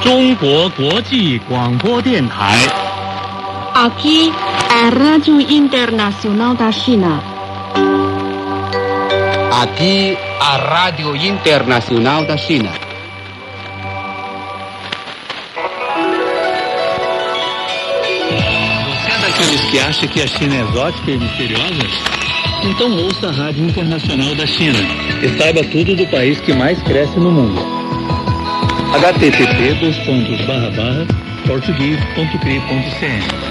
中国国际广播电台。 Aqui é Rádio Internacional da China. Aqui a Rádio Internacional da China. Você é daqueles que acha que a China é exótica e misteriosa? Então ouça a Rádio Internacional da China e saiba tudo do país que mais cresce no mundo. http://português.cri.cn.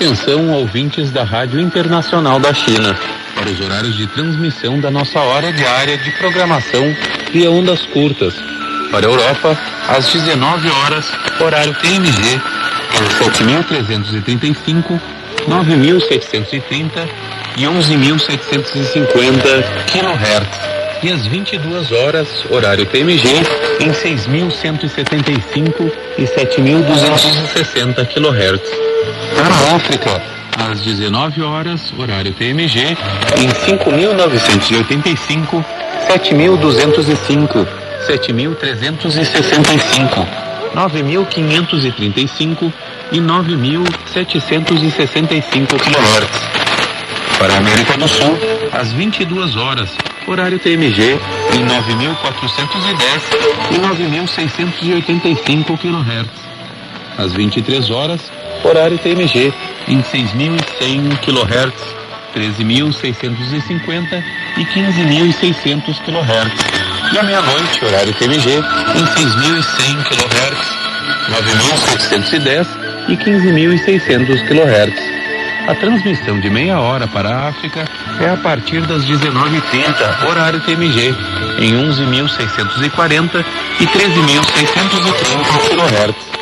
Atenção, ouvintes da Rádio Internacional da China, para os horários de transmissão da nossa hora diária de programação via ondas curtas. Para a Europa, às 19 horas, horário TMG, em 7.335, 9.730 e 11.750 kHz. E às 22 horas, horário TMG, em 6.175 e 7.260 kHz. Para a África, às 19 horas, horário TMG, em 5.985, 7.205, 7.365, 9.535 e 9.765 kHz. Para a América do Sul, às 22 horas, horário TMG, em 9.410 e 9.685 kHz. Às 23 horas, horário TMG, em 6.100 kHz, 13.650 e 15.600 kHz. E à meia-noite, horário TMG, em 6.100 kHz, 9.710 e 15.600 kHz. A transmissão de meia hora para a África é a partir das 19h30, horário TMG, em 11.640 e 13.630 kHz.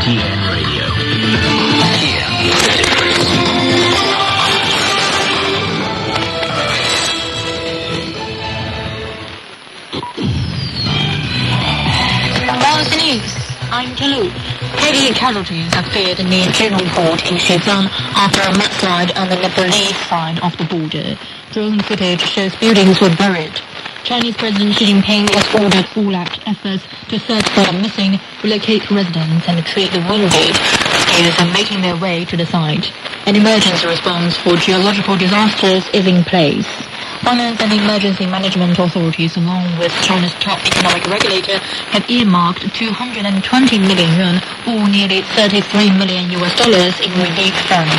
CGTN Radio. Hear the difference. About the news, I'm Kalu. Heavy casualties have feared near Junong Port in Xizang after a mudslide on the Nepalese side of the border. Drone footage shows buildings were buried. Chinese President Xi Jinping has ordered all-out efforts to search for the missing, relocate residents and treat the wounded. Skiers are making their way to the site. An emergency response for geological disasters is in place. Finance and Emergency Management authorities, along with China's top economic regulator, have earmarked 220 million yuan, or nearly $33 million in relief funds.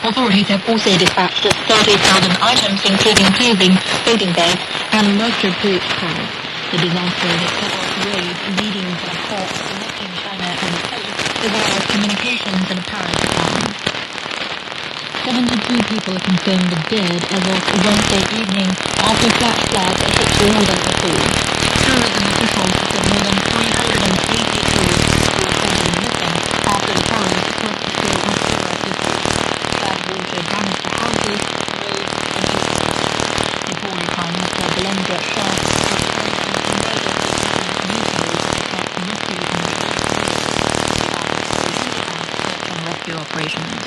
Authorities have also dispatched 30,000 items, including clothing, bathing bags, and moisture-proof pads. The disaster has cut off roads leading to the ports connecting China and the coast, as well as communications and power supply. 72 people are confirmed dead as of Wednesday evening after flash floods hit northern Nepal. Tourism officials said more than 380 tourists were reported missing after the torrents swept through Ashura district. Bad water damaged houses, roads, and infrastructure. Nepali Prime Minister Belendra Shah has called on emergency meetings to protect rescue and search and rescue operations.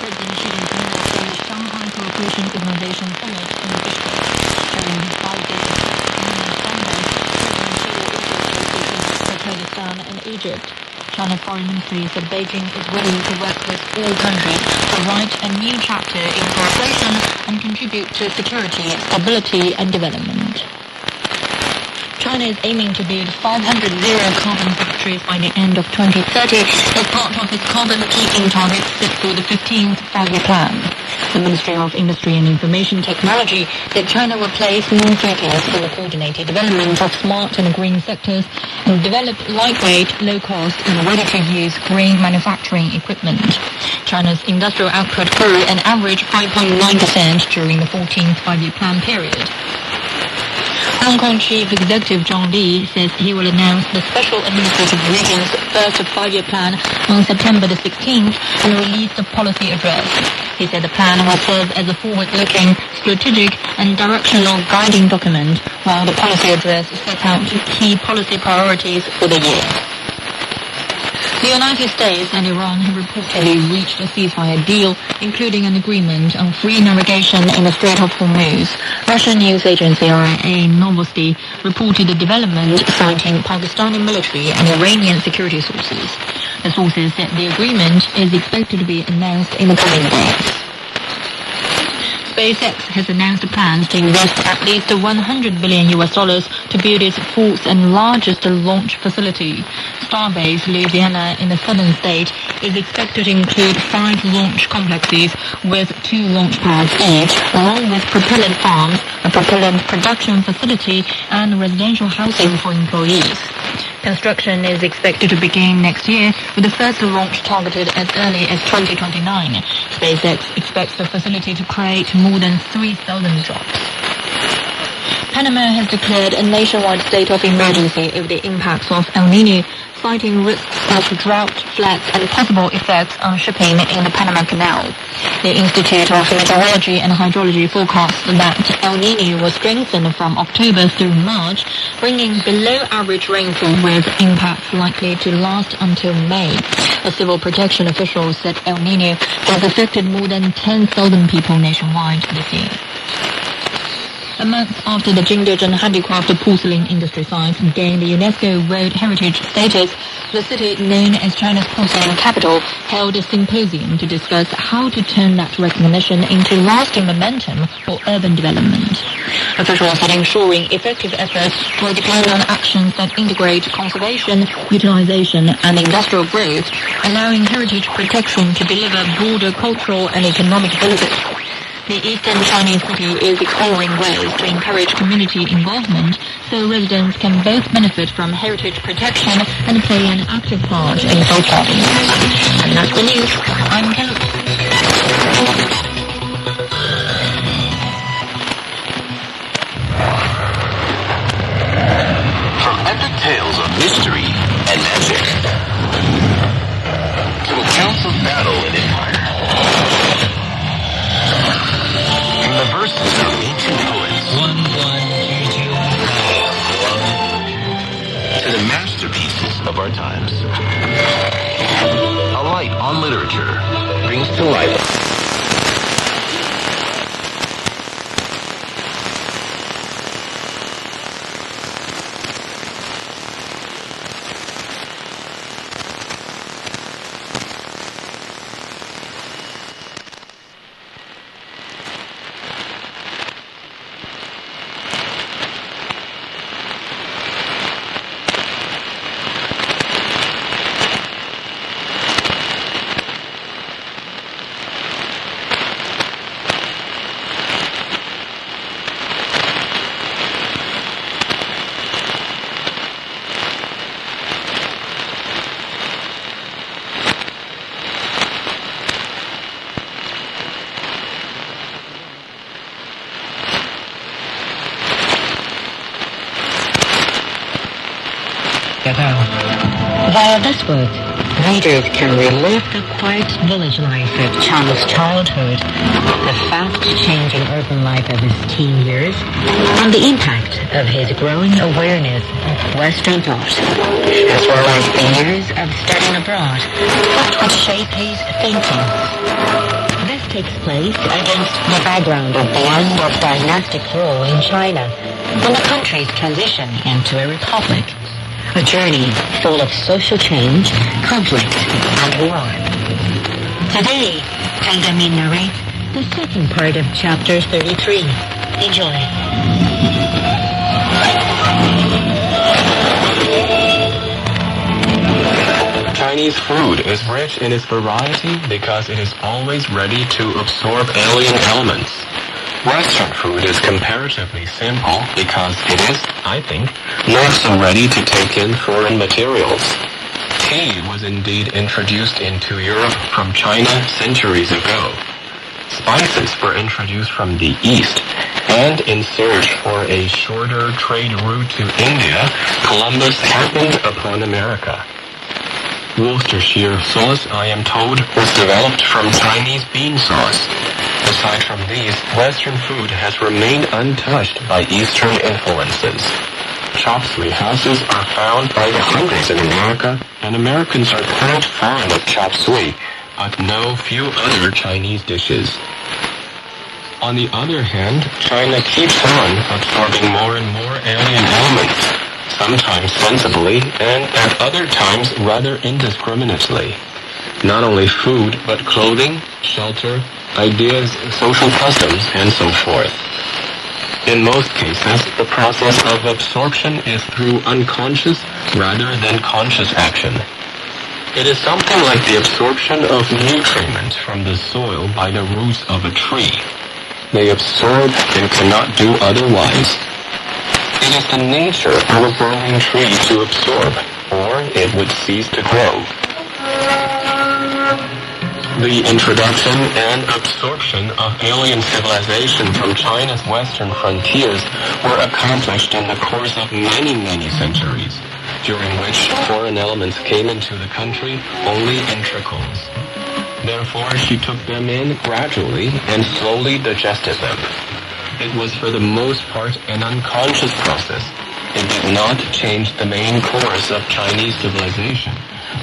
President Xi Jinping will attend the Shanghai Cooperation Organization Summit in Bishkek. During his 5-day trip on Sunday, President Xi will also visit Kyrgyzstan and Egypt. China's Foreign Ministry said Beijing is willing to work with all countries to write a new chapter in cooperation and contribute to security, stability and development. China is aiming to build 500 zero-carbon factories by the end of 2030 as part of its carbon-keeping targets set for the 15th five-year plan. The Ministry of Industry and Information Technology said China will place more focus on the coordinated development of smart and green sectors and develop lightweight, low-cost and ready-to-use green manufacturing equipment. China's industrial output grew an average 5.9% during the 14th five-year plan period. Hong Kong Chief Executive John Lee says he will announce the Special Administrative Region's first five-year plan on September the 16th and release the policy address. He said the plan will serve as a forward-looking, strategic and directional guiding document, while the policy address sets out key policy priorities for the year. The United States and Iran have reportedly reached a ceasefire deal, including an agreement on free navigation in the Strait of Hormuz. Russian news agency RIA Novosti reported the development, citing Pakistani military and Iranian security sources. The sources said the agreement is expected to be announced in the coming days. SpaceX has announced plans to invest at least $100 billion to build its fourth and largest launch facility. Starbase Louisiana in the southern state is expected to include 5 launch complexes with 2 launch pads each, along with propellant farms, a propellant production facility, and residential housing for employees. Construction is expected to begin next year, with the first launch targeted as early as 2029. SpaceX expects the facility to create more than 3,000 jobs. Panama has declared a nationwide state of emergency over the impacts of El Niño, citing risks of drought, floods, and possible effects on shipping in the Panama Canal. The Institute of Meteorology and Hydrology forecasts that El Niño will strengthen from October through March, bringing below-average rainfall with impacts likely to last until May. A civil protection official said El Niño has affected more than 10,000 people nationwide this year. A month after the Jingdezhen handicraft porcelain industry site gained the UNESCO World Heritage status, the city, known as China's porcelain capital, held a symposium to discuss how to turn that recognition into lasting momentum for urban development. Officials said ensuring effective efforts will depend on actions that integrate conservation, utilization, and industrial growth, allowing heritage protection to deliver broader cultural and economic benefits. The eastern Chinese city is exploring ways to encourage community involvement so residents can both benefit from heritage protection and play an active part in safeguarding it. And that's the news. I'm Kelly. From epic tales of mystery temperature brings to life. Via this work, readers can relive the quiet village life of Chang's childhood, the fast-changing urban life of his teen years, and the impact of his growing awareness of Western thought, as well as the years of studying abroad that would shape his thinking. This takes place against the background of the end of dynastic rule in China and the country's transition into a republic. A journey full of social change, conflict, and war. Today, Tangamin narrates the second part of chapter 33. Enjoy. Chinese food is rich in its variety because it is always ready to absorb alien elements. Western food is comparatively simple because it is, I think, not so ready to take in foreign materials. Tea was indeed introduced into Europe from China centuries ago. Spices were introduced from the East, and in search for a shorter trade route to India, Columbus happened upon America. Worcestershire sauce, I am told, was developed from Chinese bean sauce. Aside from these, Western food has remained untouched by Eastern influences. Chop suey houses are found by the hundreds in America, and Americans are quite fond of chop suey, but know few other Chinese dishes. On the other hand, China keeps on absorbing more and more alien elements, sometimes sensibly, and at other times rather indiscriminately. Not only food, but clothing, shelter, ideas, social customs, and so forth. In most cases, the process of absorption is through unconscious rather than conscious action. It is something like the absorption of nutriment from the soil by the roots of a tree. They absorb and cannot do otherwise. It is the nature of a growing tree to absorb, or it would cease to grow. The introduction and absorption of alien civilization from China's western frontiers were accomplished in the course of many, many centuries, during which foreign elements came into the country only in trickles. Therefore, she took them in gradually and slowly digested them. It was for the most part an unconscious process. It did not change the main course of Chinese civilization,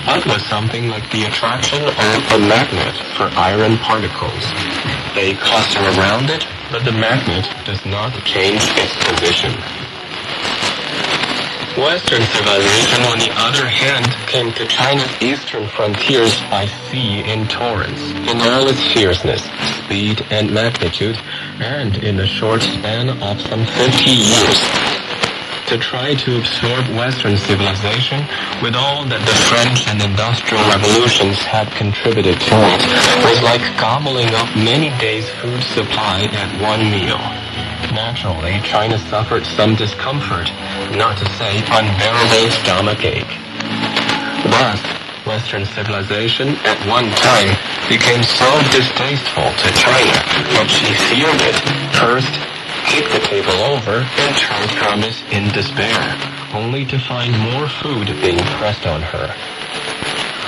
but was something like the attraction of a magnet for iron particles. They cluster around it, but the magnet does not change its position. Western civilization, on the other hand, came to China's eastern frontiers by sea in torrents, in all its fierceness, speed, and magnitude, and in the short span of some 50 years. To try to absorb Western civilization with all that the French and Industrial Revolutions had contributed to it was like gobbling up many days' food supply at one meal. Naturally, China suffered some discomfort, not to say unbearable stomachache. Thus, Western civilization at one time became so distasteful to China that she feared it, cursed, kicked the table over, and turned from it in despair, only to find more food being pressed on her.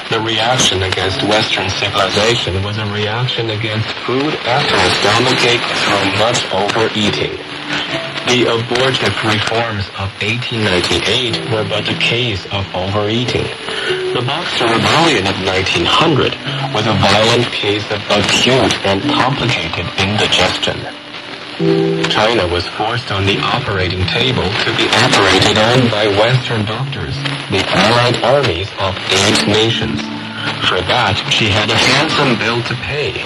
The reaction against Western civilization was a reaction against food after a stomachache from much overeating. The abortive reforms of 1898 were but a case of overeating. The Boxer Rebellion of 1900 was a violent case of acute and complicated indigestion. China was forced on the operating table to be operated on by Western doctors, the allied armies of 8 nations. For that, she had a handsome bill to pay,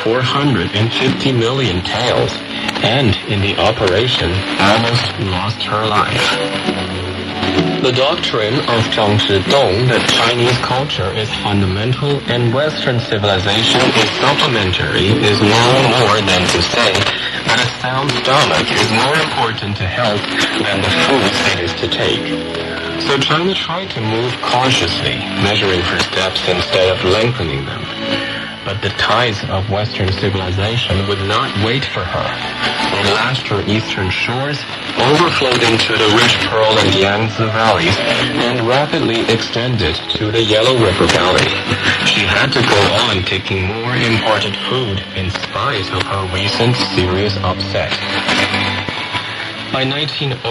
450 million taels, and in the operation almost lost her life. The doctrine of Zhang Zhidong that Chinese culture is fundamental and Western civilization is supplementary is no more than to say that a sound stomach is more important to health than the foods it is to take. So China tried to move cautiously, measuring her steps instead of lengthening them. But the tides of Western civilization would not wait for her. They lashed her eastern shores, overflowed into the rich Pearl and Yangtze valleys, and rapidly extended to the Yellow River Valley. She had to go on taking more imported food in spite of her recent serious upset. By 1902,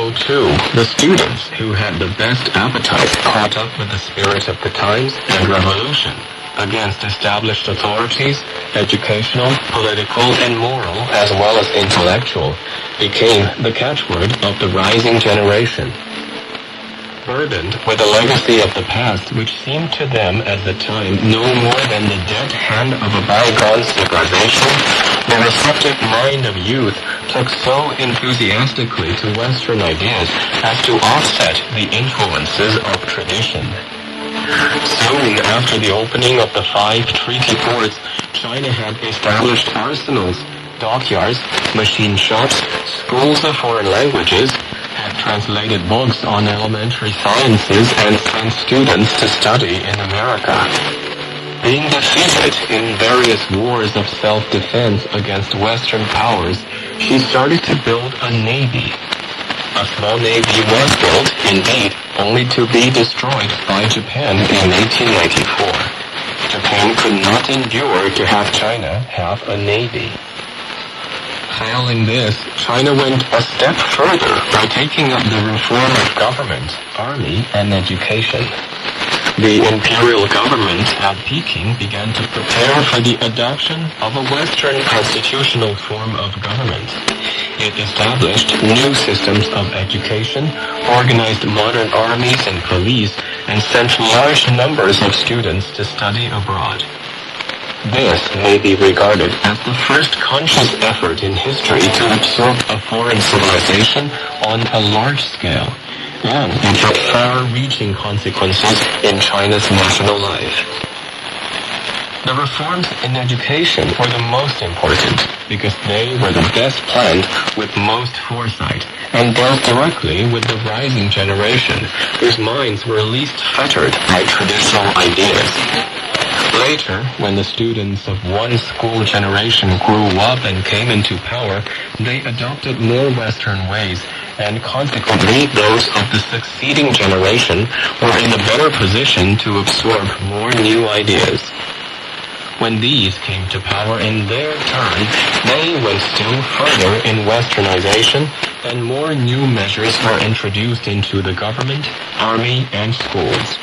the students who had the best appetite caught up with the spirit of the times and revolution against established authorities, educational, political, and moral, as well as intellectual, became the catchword of the rising generation. Burdened with the legacy of the past, which seemed to them at the time no more than the dead hand of a bygone civilization, the receptive mind of youth took so enthusiastically to Western ideas as to offset the influences of tradition. Soon after the opening of the 5 treaty ports, China had established arsenals, dockyards, machine shops, schools of foreign languages, had translated books on elementary sciences, and sent students to study in America. Being defeated in various wars of self-defense against Western powers, she started to build a navy. A small navy was built, indeed, only to be destroyed by Japan in 1894. Japan could not endure to have China have a navy. Failing this, China went a step further by taking up the reform of government, army, and education. The imperial government at Peking began to prepare for the adoption of a Western constitutional form of government. It established new systems of education, organized modern armies and police, and sent large numbers of students to study abroad. This may be regarded as the first conscious effort in history to absorb a foreign civilization on a large scale, and it had far-reaching consequences in China's national life. The reforms in education were the most important because they were the best planned with most foresight and dealt directly with the rising generation whose minds were least fettered by traditional ideas. Later, when the students of one school generation grew up and came into power, they adopted more Western ways, and consequently those of the succeeding generation were in a better position to absorb more new ideas. When these came to power in their turn, they went still further in westernization, and more new measures were introduced into the government, army, and schools.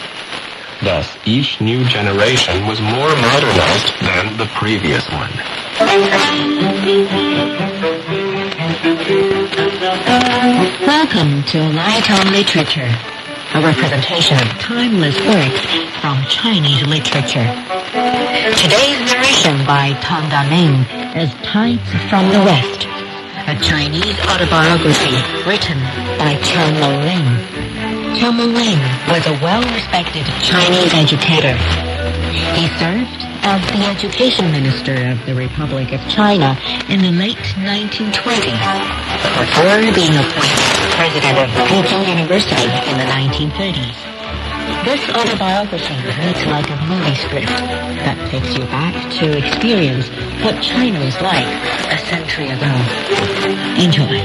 Thus, each new generation was more modernized than the previous one. Welcome to Light on Literature, a representation of timeless works from Chinese literature. Today's narration by Tang Daning is Tides from the West, a Chinese autobiography written by Qiao Mengling. Qiao Mengling was a well-respected Chinese educator. He served as the education minister of the Republic of China in the late 1920s, before being appointed president of Peking University in the 1930s. This autobiography reads like a movie script that takes you back to experience what China was like a century ago. Enjoy.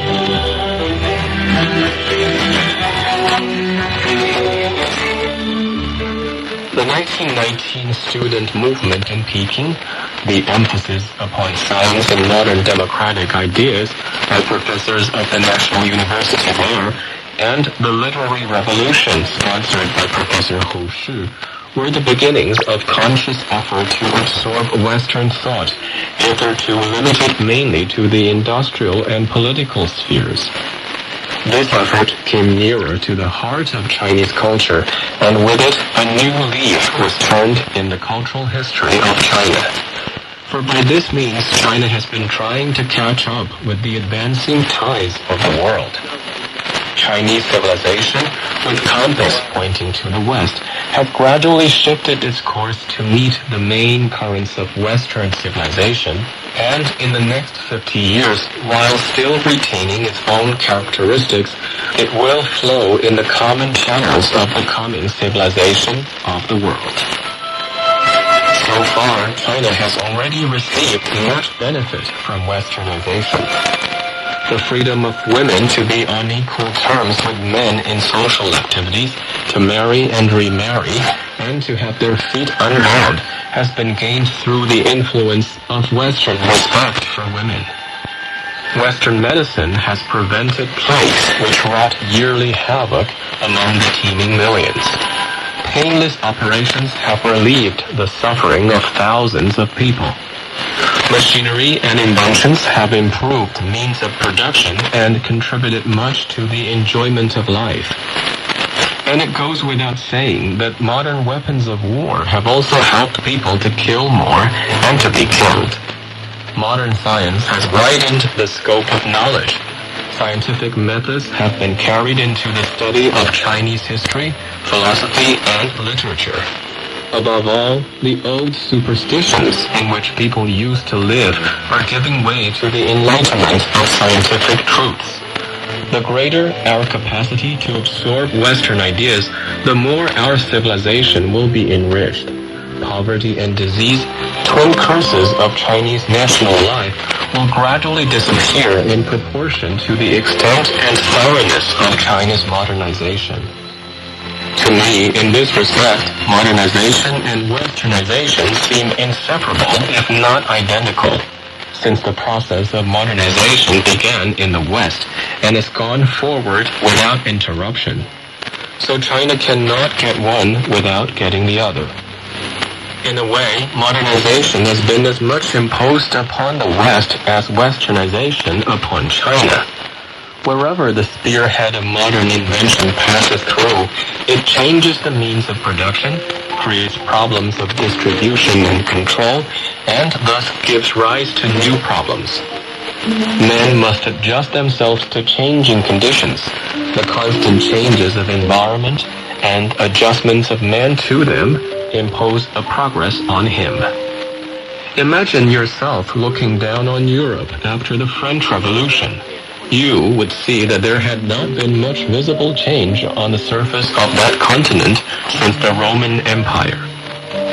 The 1919 student movement in Peking, the emphasis upon science and modern democratic ideas by professors of the National University there, and the literary revolution sponsored by Professor Hu Shi were the beginnings of conscious effort to absorb Western thought, hitherto limited mainly to the industrial and political spheres. This effort came nearer to the heart of Chinese culture, and with it, a new leaf was turned in the cultural history of China. For by this means, China has been trying to catch up with the advancing tides of the world. Chinese civilization, with compass pointing to the west, have gradually shifted its course to meet the main currents of Western civilization, and in the next 50 years, while still retaining its own characteristics, it will flow in the common channels of the coming civilization of the world. So far, China has already received much benefit from Westernization. The freedom of women to be on equal terms with men in social activities, to marry and remarry, and to have their feet unbound has been gained through the influence of Western respect for women. Western medicine has prevented plagues which wrought yearly havoc among the teeming millions. Painless operations have relieved the suffering of thousands of people. Machinery and inventions have improved means of production and contributed much to the enjoyment of life. And it goes without saying that modern weapons of war have also helped people to kill more and to be killed. Modern science has widened the scope of knowledge. Scientific methods have been carried into the study of Chinese history, philosophy, and literature. Above all, the old superstitions in which people used to live are giving way to the enlightenment of scientific truths. The greater our capacity to absorb Western ideas, the more our civilization will be enriched. Poverty and disease, twin curses of Chinese national life, will gradually disappear in proportion to the extent and thoroughness of China's modernization. To me, in this respect, modernization and Westernization seem inseparable, if not identical, since the process of modernization began in the West and has gone forward without interruption. So China cannot get one without getting the other. In a way, modernization has been as much imposed upon the West as Westernization upon China. Wherever the spearhead of modern invention passes through, it changes the means of production, creates problems of distribution and control, and thus gives rise to new problems. Men must adjust themselves to changing conditions, the constant changes of environment and adjustments of man to them impose a progress on him. Imagine yourself looking down on Europe after the French Revolution. You would see that there had not been much visible change on the surface of that continent since the Roman Empire.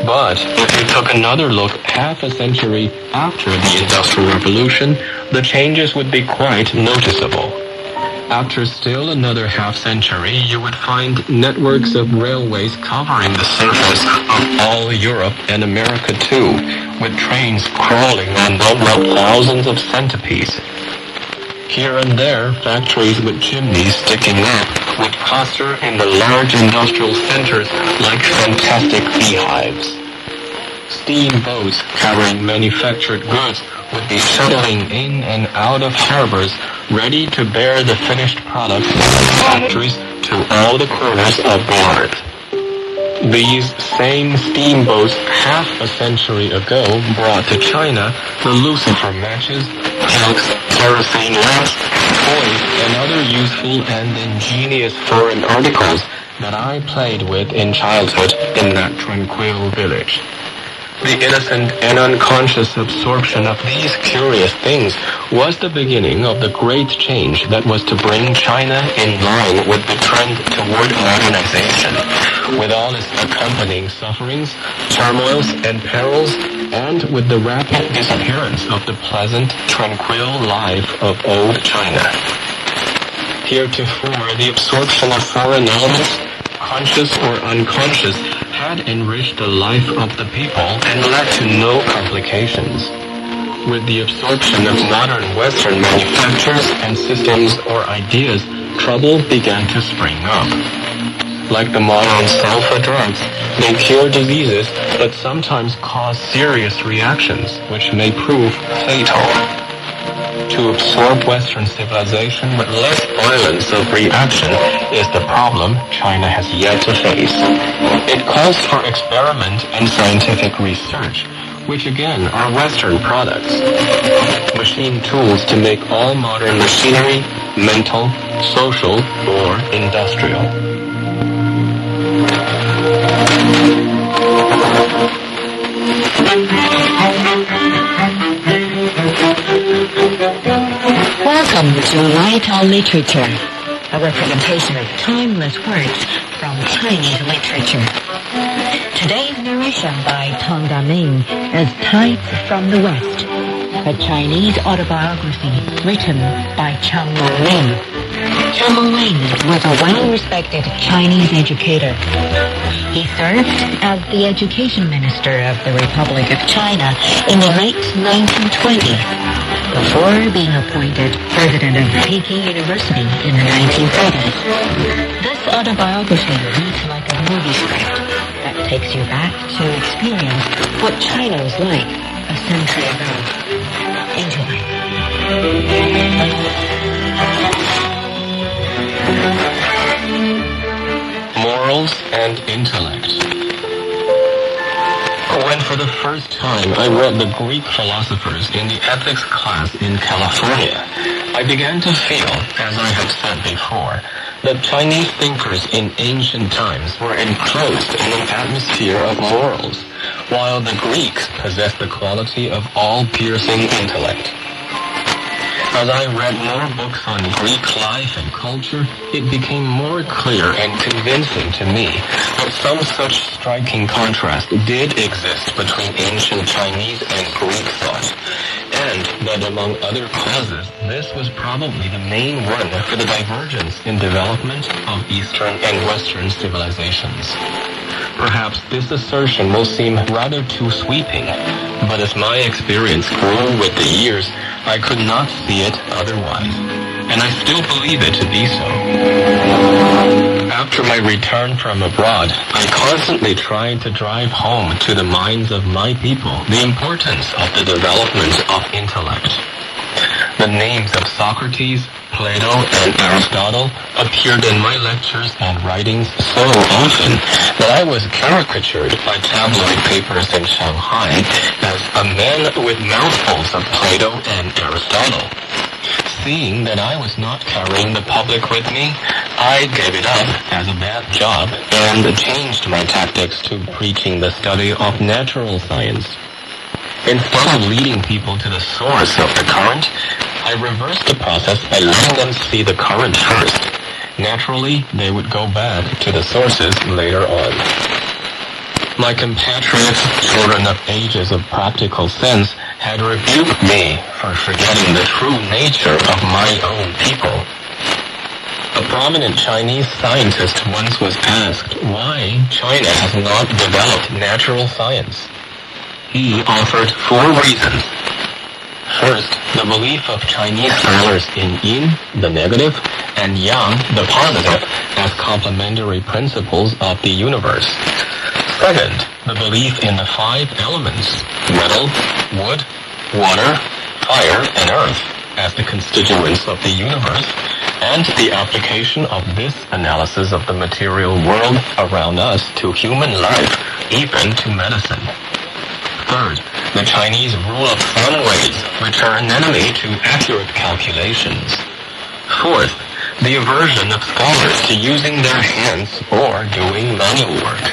But if you took another look half a century after the Industrial Revolution, the changes would be quite noticeable. After still another half century, you would find networks of railways covering the surface of all Europe and America too, with trains crawling on them like thousands of centipedes. Here and there, factories with chimneys sticking up would cluster in the large industrial centers like fantastic beehives. Steamboats carrying manufactured goods would be shuttling in and out of harbors, ready to bear the finished products of the factories to all the corners of the earth. These same steamboats half a century ago brought to China the lucifer matches, pelts, kerosene lamps, toys, and other useful and ingenious foreign articles that I played with in childhood in that tranquil village. The innocent and unconscious absorption of these curious things was the beginning of the great change that was to bring China in line with the trend toward modernization, with all its accompanying sufferings, turmoils, and perils, and with the rapid disappearance of the pleasant, tranquil life of old China. Heretofore, the absorption of foreign elements, conscious or unconscious, had enriched the life of the people and led to no complications. With the absorption of modern Western manufactures and systems or ideas, trouble began to spring up. Like the modern sulfa drugs, they cure diseases but sometimes cause serious reactions which may prove fatal. To absorb Western civilization with less violence of reaction is the problem China has yet to face. It calls for experiment and scientific research, which again are Western products. Machine tools to make all modern machinery, mental, social, or industrial. Welcome to Light on Literature, a representation of timeless works from Chinese literature. Today's narration by Tang Daming as Tides from the West, a Chinese autobiography written by Chang Mengling. Chang Mengling was a well-respected Chinese educator. He served as the education minister of the Republic of China in the late 1920s, before being appointed president of Peking University in the 1930s. This autobiography reads like a movie script that takes you back to experience what China was like a century ago. Enjoy. Morals and intellect. When for the first time I read the Greek philosophers in the ethics class in California, I began to feel, as I have said before, that Chinese thinkers in ancient times were enclosed in an atmosphere of morals, while the Greeks possessed the quality of all-piercing intellect. As I read more books on Greek life and culture, it became more clear and convincing to me that some such striking contrast did exist between ancient Chinese and Greek thought, and that among other causes, this was probably the main one for the divergence in development of Eastern and Western civilizations. Perhaps this assertion will seem rather too sweeping, but as my experience grew with the years, I could not see it otherwise, and I still believe it to be so. After my return from abroad, I constantly tried to drive home to the minds of my people the importance of the development of intellect. The names of Socrates, Plato, and Aristotle appeared in my lectures and writings so often that I was caricatured by tabloid papers in Shanghai as a man with mouthfuls of Plato and Aristotle. Seeing that I was not carrying the public with me, I gave it up as a bad job and changed my tactics to preaching the study of natural science. Instead of leading people to the source of the current, I reversed the process by letting them see the current first. Naturally, they would go back to the sources later on. My compatriots, children of ages of practical sense, had rebuked me for forgetting the true nature of my own people. A prominent Chinese scientist once was asked why China has not developed natural science. He offered 4 reasons. First, the belief of Chinese scholars in yin, the negative, and yang, the positive, as complementary principles of the universe. Second, the belief in the 5 elements, metal, wood, water, fire, and earth, as the constituents of the universe, and the application of this analysis of the material world around us to human life, even to medicine. Third, the Chinese rule of thumb ways, which are an enemy to accurate calculations. Fourth, the aversion of scholars to using their hands or doing manual work.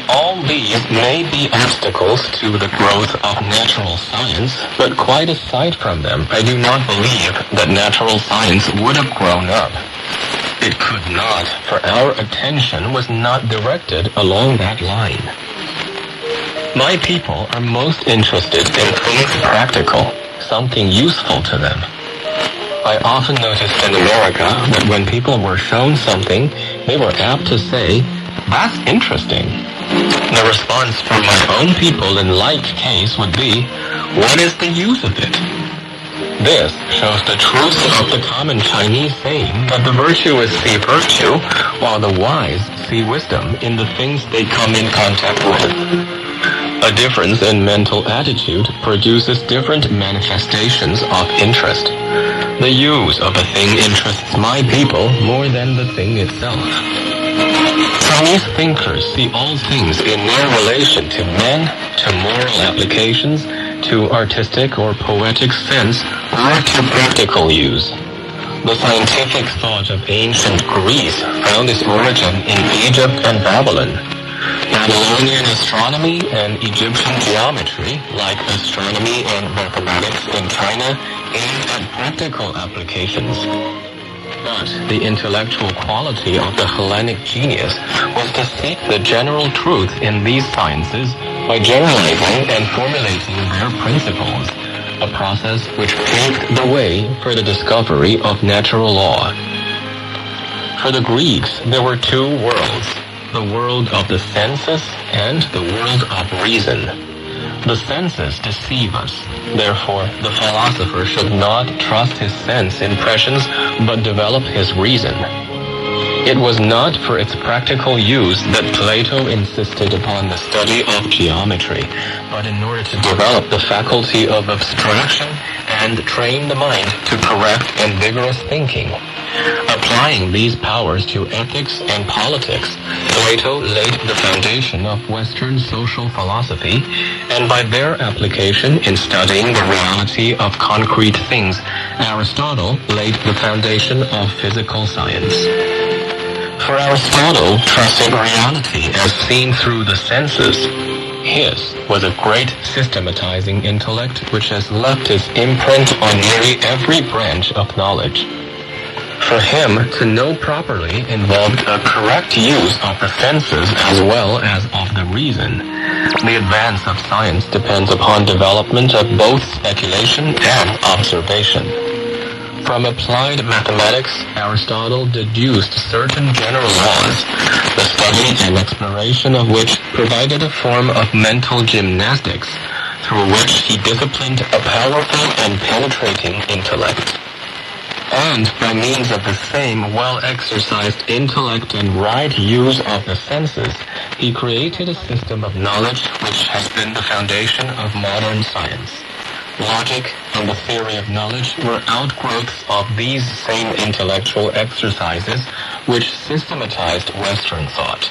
All these may be obstacles to the growth of natural science, but quite aside from them, I do not believe that natural science would have grown up. It could not, for our attention was not directed along that line. My people are most interested in things practical, something useful to them. I often noticed in America that when people were shown something, they were apt to say, "That's interesting," The response from my own people in like case would be, what is the use of it? This shows the truth of the common Chinese saying that the virtuous see virtue, while the wise see wisdom in the things they come in contact with. A difference in mental attitude produces different manifestations of interest. The use of a thing interests my people more than the thing itself. Chinese thinkers see all things in their relation to men, to moral applications, to artistic or poetic sense, or to practical use. The scientific thought of ancient Greece found its origin in Egypt and Babylon. Babylonian astronomy and Egyptian geometry, like astronomy and mathematics in China, aimed at practical applications. But the intellectual quality of the Hellenic genius was to seek the general truth in these sciences by generalizing and formulating their principles, a process which paved the way for the discovery of natural law. For the Greeks, there were two worlds, the world of the senses and the world of reason. The senses deceive us. Therefore, the philosopher should not trust his sense impressions, but develop his reason. It was not for its practical use that Plato insisted upon the study of geometry, but in order to develop the faculty of abstraction and train the mind to correct and vigorous thinking. Applying these powers to ethics and politics, Plato laid the foundation of Western social philosophy, and by their application in studying the reality of concrete things, Aristotle laid the foundation of physical science. For Aristotle trusted reality as seen through the senses. His was a great systematizing intellect which has left its imprint on nearly every branch of knowledge. For him, to know properly involved a correct use of the senses as well as of the reason. The advance of science depends upon development of both speculation and observation. From applied mathematics, Aristotle deduced certain general laws, the study and exploration of which provided a form of mental gymnastics, through which he disciplined a powerful and penetrating intellect. And by means of the same well-exercised intellect and right use of the senses, he created a system of knowledge which has been the foundation of modern science. Logic and the theory of knowledge were outgrowths of these same intellectual exercises which systematized Western thought.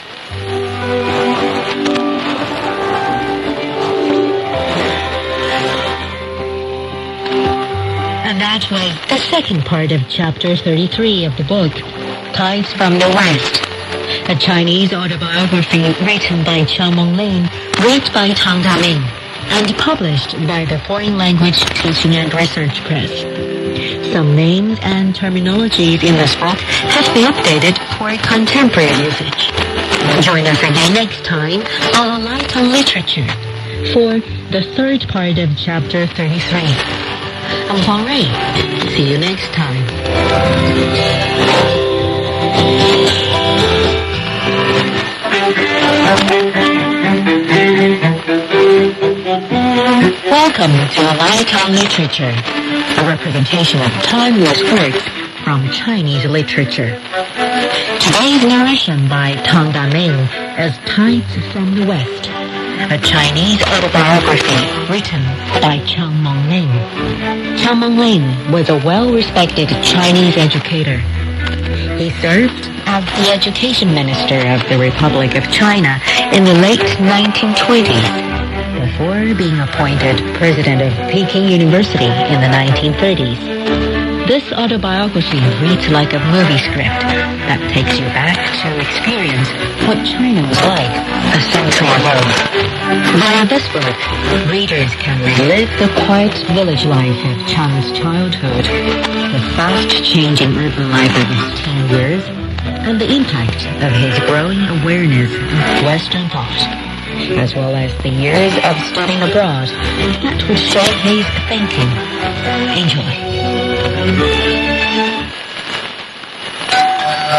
And that was the second part of chapter 33 of the book, Tides from the West, a Chinese autobiography written by Chao Monglin, read by Tang Daming, and published by the Foreign Language Teaching and Research Press. Some names and terminologies in this book have been updated for contemporary usage. Join us again next time on Light on Literature for the third part of chapter 33. I'm Huang Rui. See you next time. Welcome to Light on Literature, a representation of timeless works from Chinese literature. Today's narration by Tang Daming as Tides from the West, a Chinese autobiography written by Chao Monglin. Chao Monglin was a well-respected Chinese educator. He served as the education minister of the Republic of China in the late 1920s, before being appointed president of Peking University in the 1930s. This autobiography reads like a movie script that takes you back to experience what China was like a century ago. Via this book, readers can relive the quiet village life of Chang's childhood, the fast-changing urban life of his teen years, and the impact of his growing awareness of Western thought, as well as the years of studying abroad that would shape his thinking. Enjoy.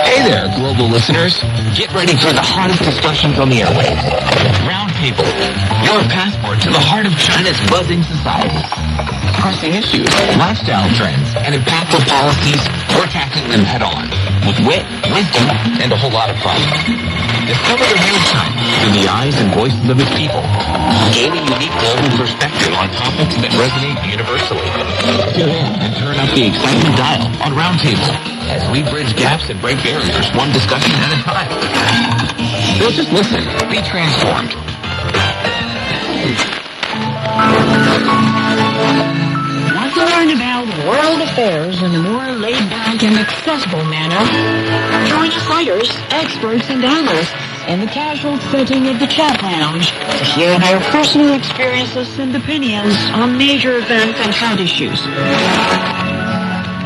Hey there, global listeners. Get ready for the hottest discussions on the airwaves. Roundtable, your passport to the heart of China's buzzing society. Pressing issues, lifestyle trends, and impactful policies, we're tackling them head on with wit, wisdom, and a whole lot of fun. Discover the real China through the eyes and voices of its people. Gain a unique global perspective on topics that resonate universally. Tune in and turn up the excitement dial on Roundtable as we bridge gaps and break barriers one discussion at a time. Don't just listen, be transformed. Want to learn about world affairs in a more laid-back and accessible manner? Join insiders, experts, and analysts in the casual setting of the chat lounge to hear their personal experiences and opinions on major events and trend issues.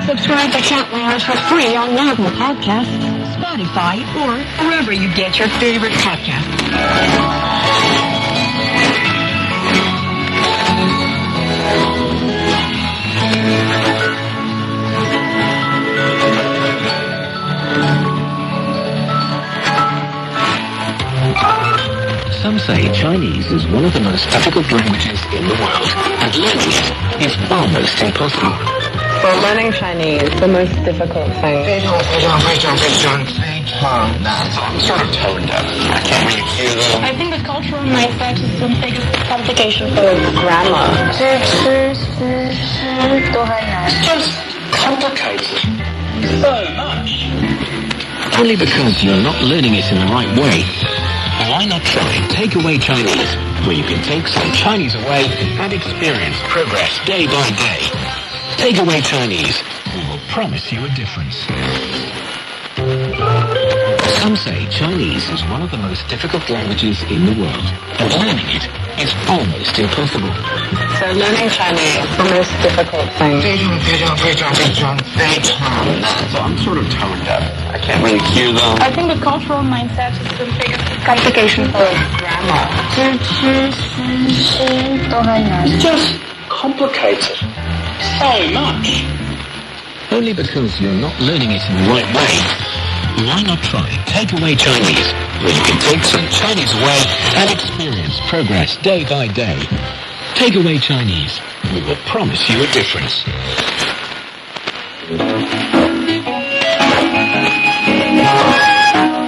Subscribe to Chat Lounge for free on Apple Podcasts, Spotify, or wherever you get your favorite podcasts. Some say Chinese is one of the most difficult languages in the world, and learning it is almost impossible. For learning Chinese, the most difficult thing. I'm sort of tone deaf. I can't really hear them. I think the cultural mindset is the biggest complication for Grammar. Just complicated so much. Only because you're not learning it in the right way. Why not try Takeaway Chinese, where you can take some Chinese away and experience progress day by day. Takeaway Chinese, we will promise you a difference. Some say Chinese is one of the most difficult languages in the world, and learning it is almost impossible. So learning Chinese is the most difficult thing. So I'm sort of tone deaf. I can't really hear them. I think the cultural mindset is the biggest complication for grammar. Just complicated so much. Only because you're not learning it in the right way. Why not try Takeaway Chinese, where you can take some Chinese away and experience progress day by day. Takeaway Chinese, we will promise you a difference.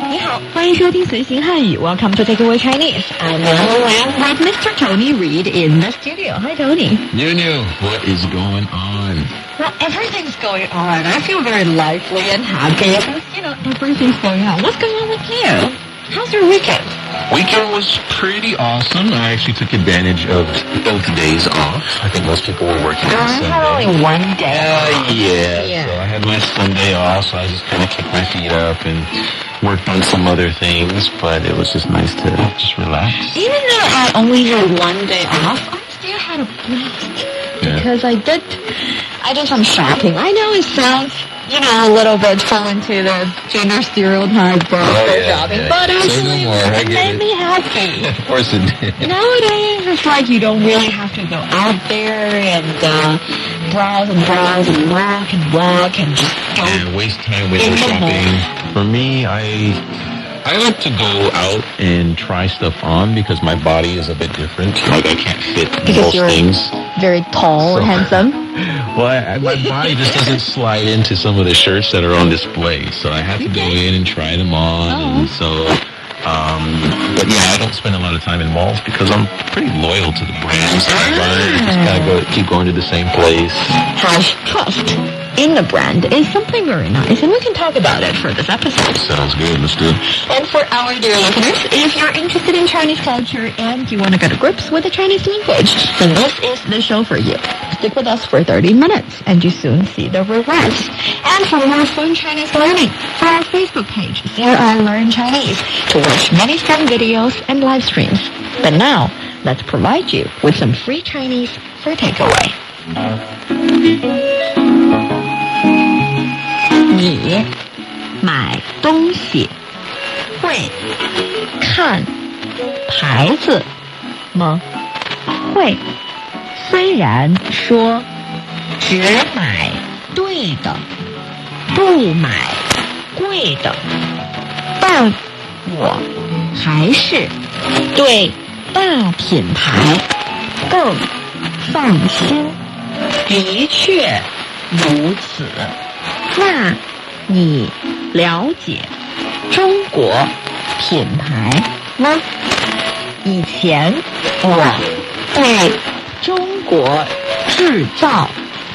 你好，欢迎收听随行汉语 Welcome to Takeaway Chinese. I'm Ellen with Mr. Tony Reed in the studio. Hi, Tony. New, what is going on? Well, everything's going on. I feel very lively and happy because, everything's going on. What's going on with you? How's your weekend? Weekend was pretty awesome. I actually took advantage of both days off. I think most people were working on I Sunday. had only one day. Yeah. So I had my Sunday off, so I just kind of kicked my feet up and worked on some other things, but it was just nice to just relax. Even though I only had one day off, I still had a blast. Yeah. Because I did some shopping. I know it sounds, a little bit fall into the gender stereotype for shopping, but actually it made me happy. Of course it did. Nowadays, it's like you don't really have to go out there and browse and walk and just go. And waste time window shopping. For me, I like to go out and try stuff on because my body is a bit different. Like I can't fit most things. Very tall and handsome. Well, my body just doesn't slide into some of the shirts that are on display, so I have to go in and try them on. And so, but yeah, I don't spend a lot of time in malls because I'm pretty loyal to the brands that I run. Just kind of keep going to the same place. Have trust in the brand is something very nice, and we can talk about it for this episode. Sounds good. Let's do it. And for our dear listeners, if you're interested in Chinese culture and you want to get to grips with the Chinese language, then this is the show for you. Stick with us for 30 minutes, and you soon see the rewards. And for more fun Chinese learning, for our Facebook page, There I Learn Chinese, to watch many fun videos and live streams. But now, let's provide you with some free Chinese for takeaway. 你买东西会看牌子吗？会，虽然说只买对的，不买贵的，但我还是对大品牌更放心。的确如此。那你了解中国品牌吗？以前我对中国制造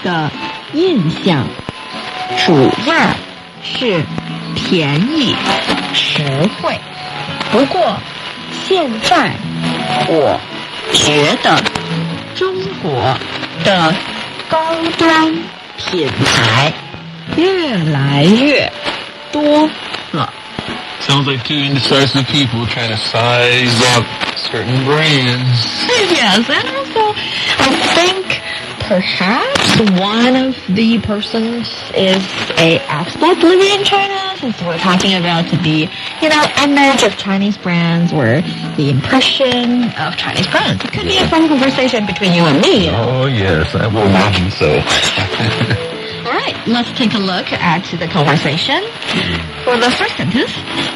的印象主要是便宜实惠，不过现在我觉得中国的高端品牌越来越多了。 Sounds like two indecisive people trying to size up certain brands. Yes, and also I think perhaps one of the persons is a expat living in China, since we're talking about the, image of Chinese brands or the impression of Chinese brands. It could be a fun conversation between you and me. Oh, yes, I will imagine so. All right, let's take a look at the conversation. For the first sentence,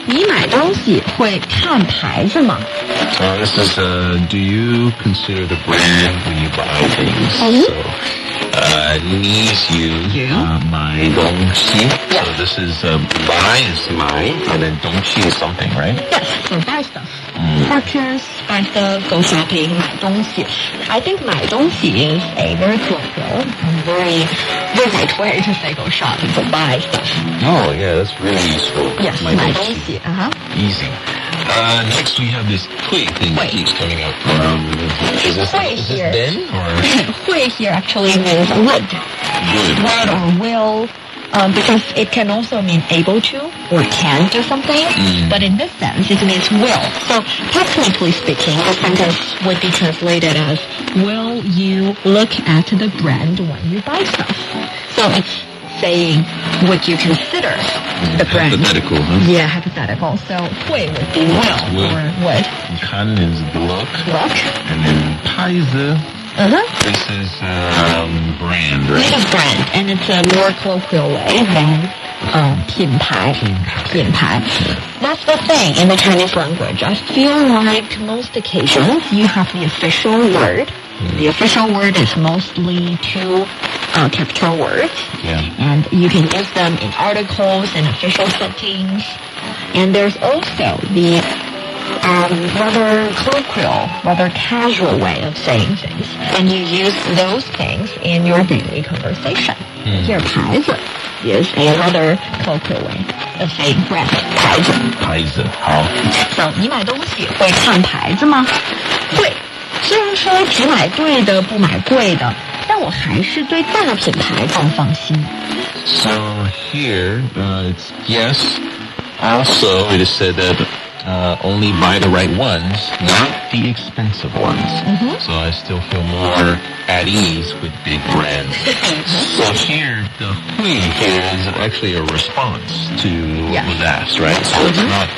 你买东西会看牌子吗？ This is, do you consider the brand when you buy things? So, 你买东西. So this is, buy is 买, and then 东西 is something, right? Yes, so buy stuff. Purchase, buy stuff, go shopping, 买东西. I think 买东西 is a very colloquial and very vivid way to say go shopping, so buy stuff. Oh, yeah, that's really useful. Yes, 买东西. Easy. Next we have this 会 thing that keeps coming up. Is this Ben? Or? 会 here actually means would. Would or will. Because it can also mean able to or can do something, but in this sense it means will. So technically speaking, the sentence would be translated as, will you look at the brand when you buy stuff? So it's saying, would you consider the brand? Hypothetical, huh? Yeah, hypothetical. So 会 would be will or would. Kan is look. Look. And then 牌子. This is brand, right? This is brand, and it's a more colloquial way than 品牌. That's the thing in the Chinese language. I feel like most occasions you have the official word. The official word is mostly two capital words. Yeah. And you can use them in articles and official settings. And there's also the rather colloquial, rather casual way of saying things. And you use those things in your daily conversation. Here, 牌子 is a rather colloquial way of saying brand. 牌子, 好. So, 你买东西会看牌子吗？会。虽然说只买对的不买贵的，但我还是对大品牌更放心。 So here, it's yes. Also, it is said that only buy the right ones, not the expensive ones. So I still feel more at ease with big brands. So here, the 会 here is actually a response to what was asked, right? So it's not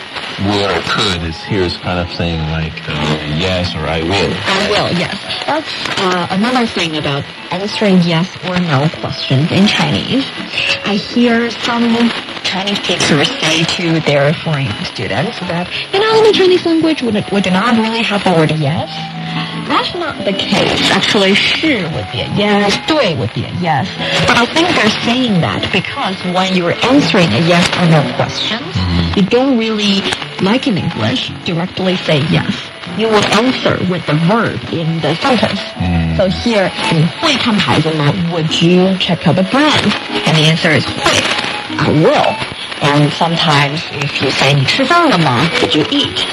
would or could. It's here is kind of saying like yes or I will. I will, yes. That's another thing about answering yes or no questions in Chinese. I hear some Chinese teachers say to their foreign students that, in the Chinese language, we do not really have the word yes. That's not the case. Actually, 是 would be a yes, 对 would be a yes. But I think they're saying that because when you're answering a yes or no questions, you don't really, like in English, directly say yes. You would answer with the verb in the sentence. So here, 你会看牌子吗? Would you check out the brand? And the answer is 会. I will. And sometimes if you say 你吃饭了吗? Did you eat?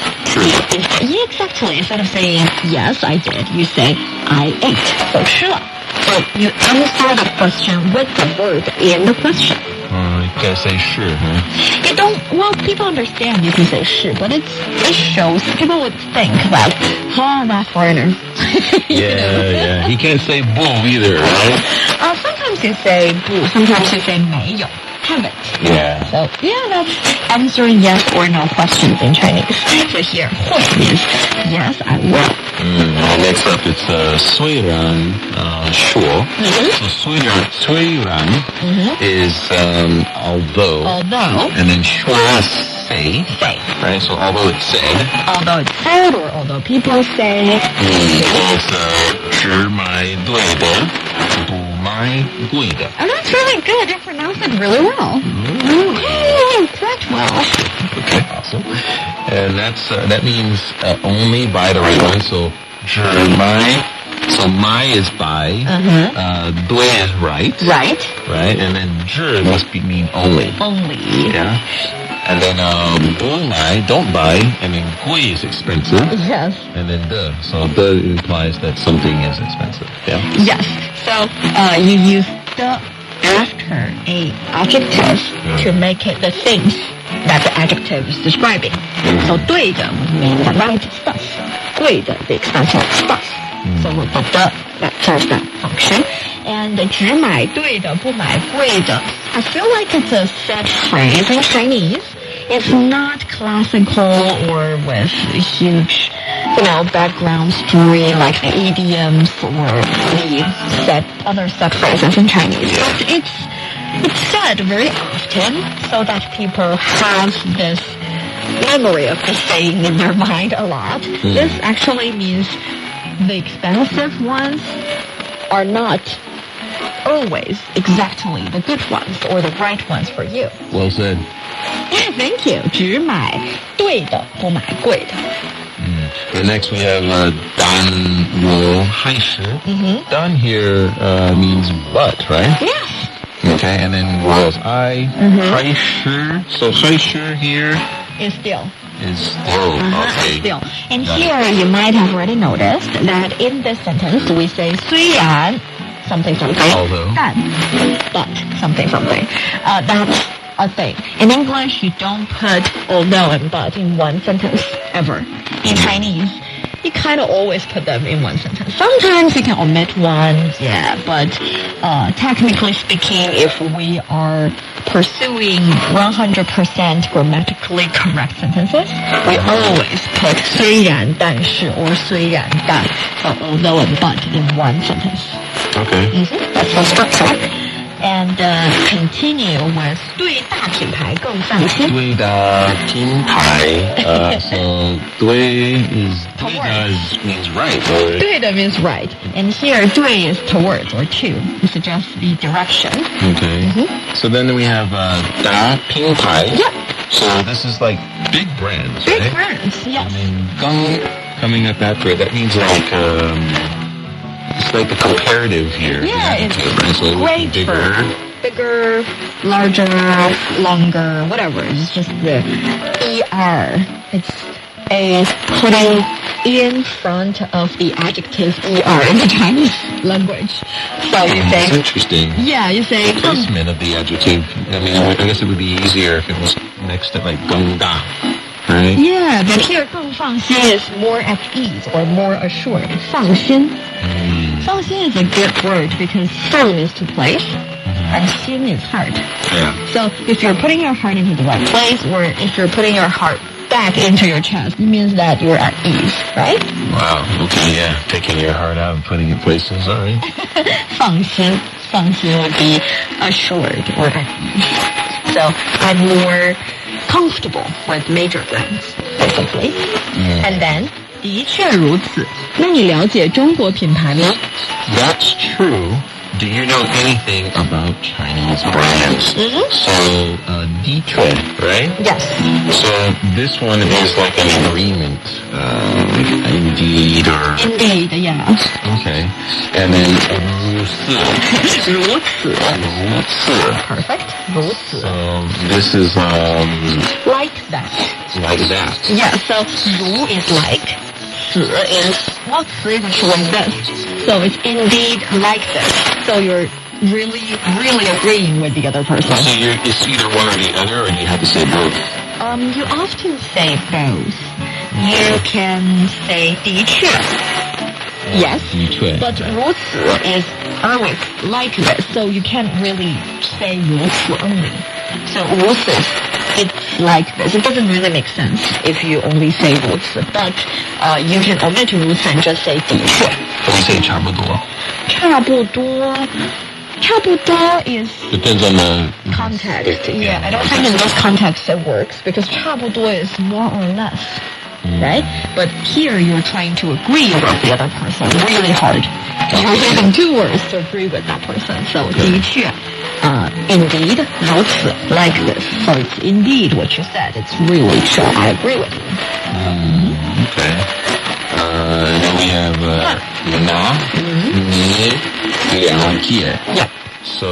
Yeah, exactly. Instead of saying yes, I did, you say I ate. So 吃了. So you answer the question with the verb in the question. You gotta say 是, huh? You don't, well, people understand you can say 是, but it shows, people would think that, that foreigner. Yeah. He can't say 不 either, right? Sometimes you say 不, sometimes you say 没有. haven't. Yeah. So, yeah, that's answering yes or no questions in Chinese. So here, 会 means yes, I will. Next up, it's 虽然说. So 虽然 is although. Although. And then 说 is say. Say. Right? So although it's said. Although it's said or although people say. It's 只买对的，不买贵的. And that's really good. You pronounced it really well. Hey, quite well. Okay, awesome. And that means only by the right one. So 只买. So 买 is by. 对 is right. Right. Right. And then 只 must mean only. Only. Yeah. And then 不买 don't buy. And then 贵 is expensive. Yes. And then 的. So 的 implies that something is expensive. Yeah. Yes. So you use the after a adjective to make it the things that the adjective is describing. So 对的 would mean the right stuff. 贵的 the expensive stuff. So we'll put the that serves that function. And 只买对的不买贵的. I feel like it's a set phrase in Chinese. It's not classical or with a huge, background story like the idioms or the other set phrases in Chinese. But it's said very often so that people have this memory of the saying in their mind a lot. This actually means the expensive ones are not always exactly the good ones or the right ones for you. Well said. Yeah, thank you. 只买对的不买贵的. And next we have 但我还是. Dan here means but, right? Yes. Okay, and then was I 还是. So 还是 here Is still. is still. Okay. Still. And here you might have already noticed that in this sentence we say 虽然 something something. Although. But something something. That's a thing. In English, you don't put although and but in one sentence ever. In Chinese, you kind of always put them in one sentence. Sometimes you can omit one, yeah, but technically speaking, if we are pursuing 100% grammatically correct sentences, we always put 虽然但是 or 虽然但 or although and but in one sentence. Okay. That's the structure. And continue with 对大品牌更放心. 对的品牌. So 对 means right. Or 对的 means right. And here 对 is towards or to. It suggests the direction. Okay. So then we have 大品牌. Yep. So this is like big brands, Big right? brands, yes. And then 刚 coming up after it, that means like it's like the comparative here. Yeah, it's right? So great bigger. Bigger, larger, longer, whatever. It's just the ER. It's a putting in front of the adjective ER in the Chinese language. So you That's say, interesting. yeah, you say, Placement of the adjective. I mean, I guess it would be easier if it was next to like 更大, right? yeah, but here 更放心 is more at ease or more assured. 放心. 放心 is a good word because 放 is to place and 心 is heart. Yeah. So if you're putting your heart into the right place or if you're putting your heart back into your chest, it means that you're at ease, right? Wow. Okay. Yeah. Taking your heart out and putting it places. All right. 放心 would be assured or at ease. So I'm more comfortable with major things, basically. And then 的确如此。那你了解中国品牌吗？ That's true. Do you know anything about Chinese brands? So, 的确, right? Yes. So this one is like an agreement, like indeed or... Indeed, yeah. Okay. And then 如此. 如此. 如此. Perfect. 如此. So this is Like that. like that. Yeah, so 如 is like. 此 is well, 此 is actually this. So it's indeed like this. So you're really agreeing with the other person. So it's either one or the other, or do you have to say both? You often say both. You can say 的确. Yes. 的确. But 如此 is always like this, so you can't really say 如此 only. So 如此 it's like this. It doesn't really make sense if you only say 如此, but you can omit 如此 and just say 的确. We say 差不多. 差不多 is Depends on the context. Yeah, I don't think in this context it works because 差不多 is more or less, right? But here you're trying to agree with the other person really hard. You're using 2 words to agree with that person. So 的确 indeed, 如此 like this. So it's indeed what you said. It's really true. I agree with you. Okay. And then we have 拿你了解. Yeah. So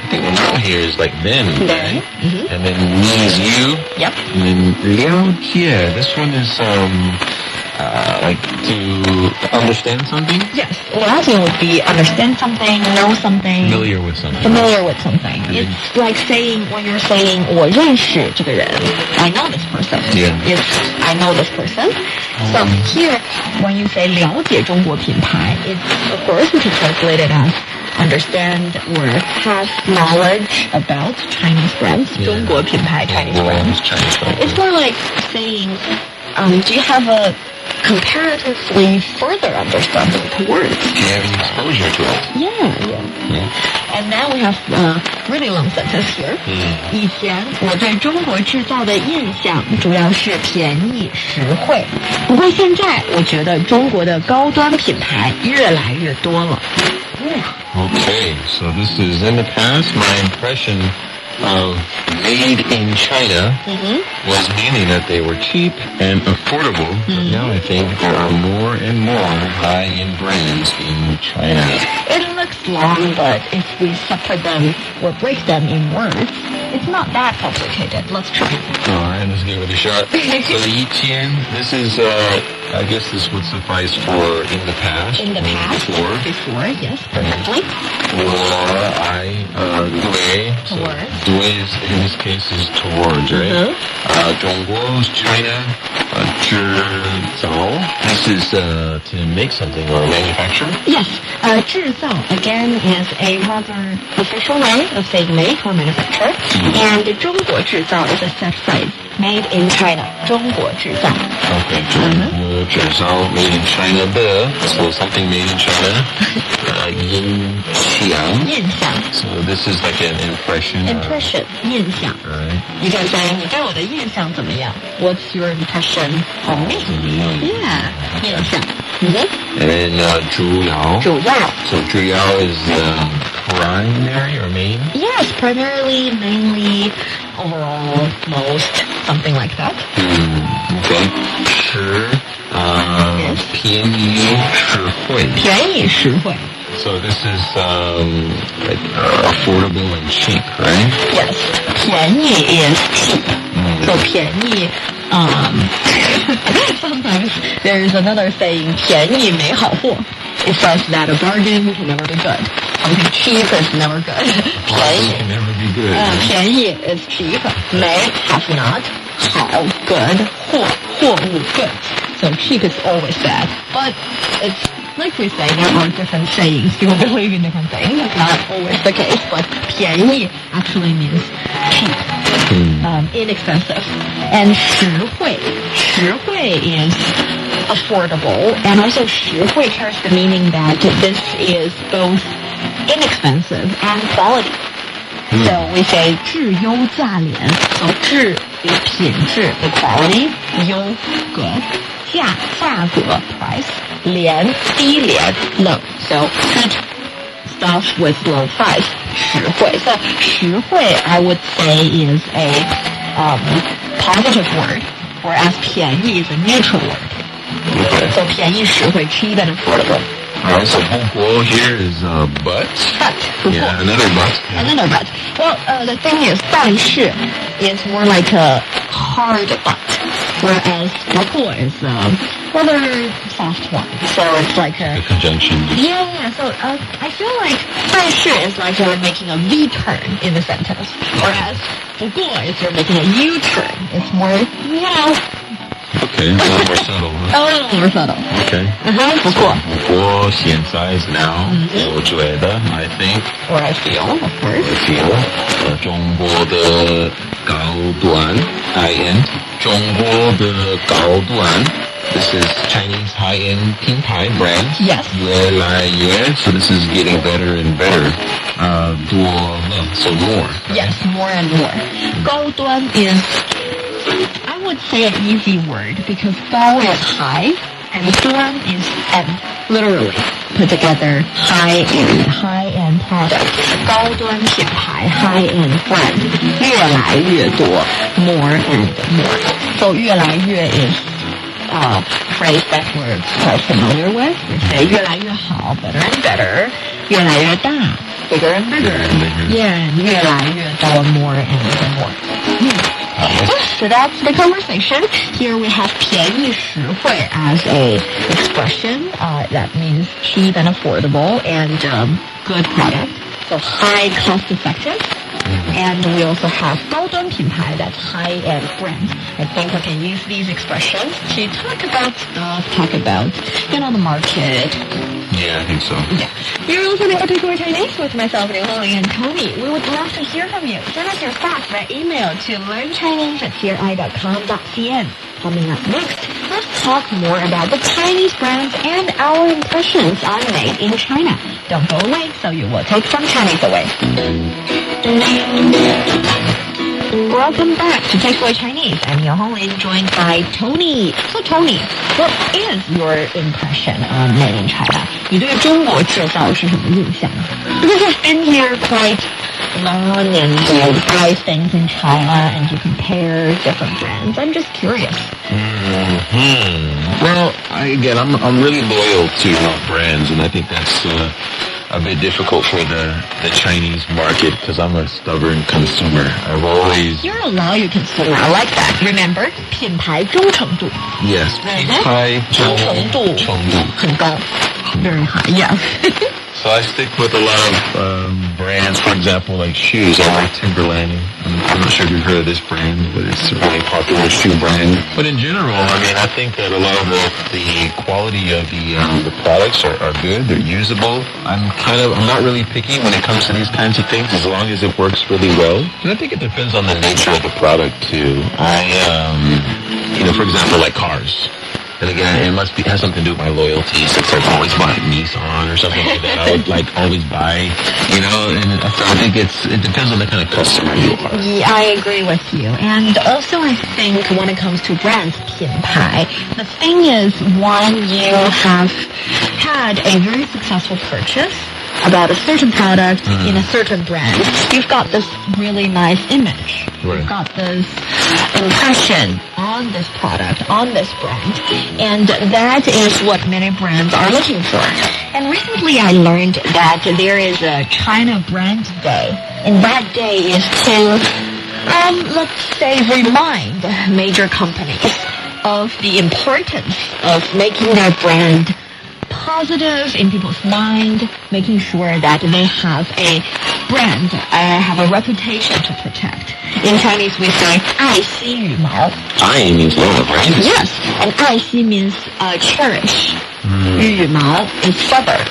I think now here is like then, right? And then me is you. Yep. And then 了解. This one is like to understand something. Yes. 了解 would be understand something, know something. Familiar with something. Familiar with something. It's like saying when you're saying 我认识这个人. I know this person. Yeah. It's I know this person. So here, when you say 了解中国品牌, it's of course we can translate it as understand or have knowledge about Chinese brands. 中国品牌 Chinese brands. Chinese brands. It's more like saying, do you have a comparatively further understanding towards? Do you have any exposure to it? Yeah. And now we have a really long sentence here. 以前我对中国制造的印象主要是便宜实惠，不过现在我觉得中国的高端品牌越来越多了。Okay, so this is in the past. My impression of made in China was mainly that they were cheap and affordable. But now I think there are more and more high-end brands in China. It looks long, but if we separate them or break them in words, it's not that complicated. Let's try. All right, let's give it a shot. So 以前, this is, I guess this would suffice for in the past. In the past. Before, yes, perfectly. Or I, 对. Towards. 对 is, in this case is towards, right? 中国 is China. 制造. This is to make something or manufacture. Yes, 制造 again is a rather official way of saying make or manufacture. And 中国制造 is a set phrase. Made in China. 中国制造. Okay, 中国制造 made in China 的 so something made in China. 印象. So this is like an impression. Impression. 印象. Right. You can say 你对我的印象怎么样? What's your impression of me? Yeah, 印象. And then 主要. 主要. So 主要 is primary or main? Yes, primarily, mainly, overall, most, something like that. Okay. 便宜实惠. 便宜实惠. So this is like affordable and cheap, right? Yes, 便宜 is cheap. So 便宜, sometimes there is another saying, 便宜没好货. It says that a bargain can never be good. Something cheap is never good. 便宜 can never be good. 便宜 is cheap. 没 have not. 好 good. 货物 good. So cheap is always bad. But it's like we say, there are different sayings. People believe in different things. It's not always the case. But 便宜 actually means cheap. Inexpensive. And 实惠 is affordable. And also 实惠 carries the meaning that this is both inexpensive and quality. So we say 质优价廉. So 质 is 品质 the quality. 优 good. 价格 price. 廉 低廉 low. So good stuff with low price. 实惠. So 实惠 I would say is a positive word, whereas 便宜 is a neutral word. Okay. So 便宜实惠 cheap and affordable. Alright, so 不过 here is but. But. Yeah, another but. Yeah. Another but. Well, the thing is, 但是 is more like a hard but, whereas 不过 is a rather soft one. So it's like a... The conjunction. Yeah. So I feel like 但是 is like you're making a V-turn in the sentence, whereas 不过 is you're making a U-turn. It's more, Okay, it's a little more subtle. Huh? A little more subtle. Okay. 不错。我现在 now， 我觉得 I think Or I feel, of course. I feel 中国的高端 high-end 中国的高端 This is Chinese high-end 品牌 brands. Yes. 越来越 so this is getting better and better. 多了 so more. Yes, more and more. 高端 is, I would say, an easy word because 高 is high and 端 is end. Literally put together high-end product. 高端品牌 high-end brand. 越来越多 more and more. So 越来越 is phrase that we're quite familiar with. We say 越来越好 better and better. 越来越大 bigger and bigger. Yeah, 越来越多 more and more. So that's the conversation. Here we have 便宜实惠 as a expression. That means cheap and affordable and good product. So high cost effective. And we also have 高端品牌, that's high-end brands. I think we can use these expressions to talk about stuff, talk about, the market. Yeah, I think so. Yeah. You're listening to Takeaway Chinese with myself, Liu Hong and Tony. We would love to hear from you. Send us your thoughts by email to learnchinese@cri.com.cn. Coming up next, let's talk more about the Chinese brands and our impressions on Made in China. Don't go away, so you will take some Chinese away. Welcome back to Takeaway Chinese. I'm Liu Honglin, joined by Tony. So Tony, what is your impression on Made in China? 你对中国制造是什么印象? Because you've been here quite long and you buy things in China and you compare different brands. I'm just curious. Well, I'm really loyal to brands, and I think that's a bit difficult for the Chinese market because I'm a stubborn consumer. I've always... You're a loyal consumer. I like that. Remember, 品牌忠诚度. Yes, 品牌忠诚度很高. Very high, yes. So I stick with a lot of brands, for example, like shoes. I like Timberland. I'm not sure if you've heard of this brand, but it's a really popular shoe brand. But in general, I think that a lot of the quality of the products are good. They're usable. I'm not really picky when it comes to these kinds of things, as long as it works really well. And I think it depends on the nature of the product too. For example, like cars. And again, it has something to do with my loyalties. Since I've always bought Nissan or something like that, I would always buy, and so I think it depends on the kind of customer you are. Yeah, I agree with you. And also I think when it comes to brands, 品牌, the thing is when you have had a very successful purchase about a certain product in a certain brand, you've got this really nice image. Right. You've got this impression on this product, on this brand, and that is what many brands are looking for. And recently I learned that there is a China Brand Day, and that day is to, let's say, remind major companies of the importance of making their brand positive in people's mind, making sure that they have a brand, have a reputation to protect. In Chinese, we say 爱惜羽毛. 爱 means love, right? Yes, and 爱惜 means cherish. 羽毛 is feather.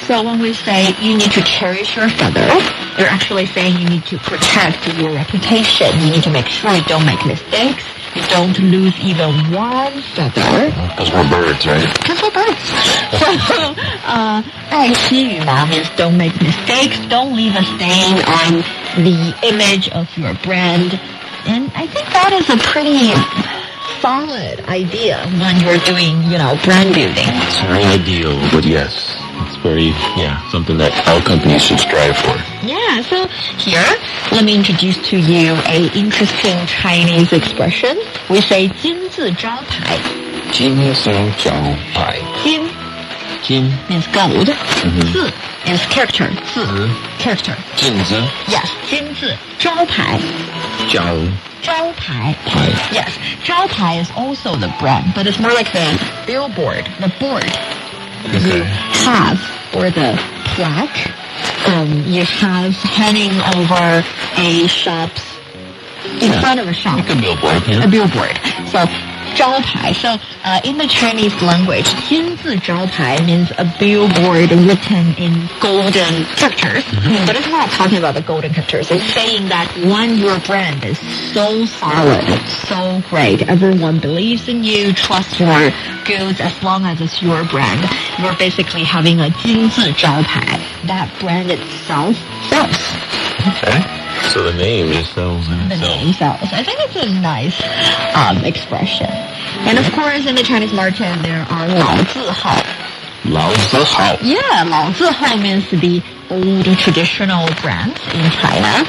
So when we say you need to cherish your feather, you're actually saying you need to protect your reputation. You need to make sure you don't make mistakes. You don't lose even one feather. Because we're birds, right? Because we're birds. So, 爱惜羽毛 means don't make mistakes, don't leave a stain on the image of your brand. And I think that is a pretty solid idea when you're doing, brand building. It's very ideal, but yes, it's very, something that all companies should strive for. Yeah, so here, let me introduce to you a interesting Chinese expression. We say 金字招牌. 金字招牌. 金 means gold. 字 is character. 字 character. 金字 Yes, 金字招牌. 招牌. Yes, 招牌 is also the brand, but it's more like the billboard, the board you have, or the plaque you have hanging over a shop's, in front of a shop. Like a billboard. A billboard. So, 招牌. So in the Chinese language, 天字招牌 means a billboard written in golden characters. But it's not talking about the golden characters. It's saying that one, your brand is so solid, so great. Everyone believes in you, trusts your goods as long as it's your brand. You're basically having a 金字招牌. That brand itself sells. Okay. So the name just sells in The itself. name sells. I think it's a nice expression. And of course, in the Chinese market, there are 老字号. 老字号. Yeah, 老字号 means the old traditional brands in China.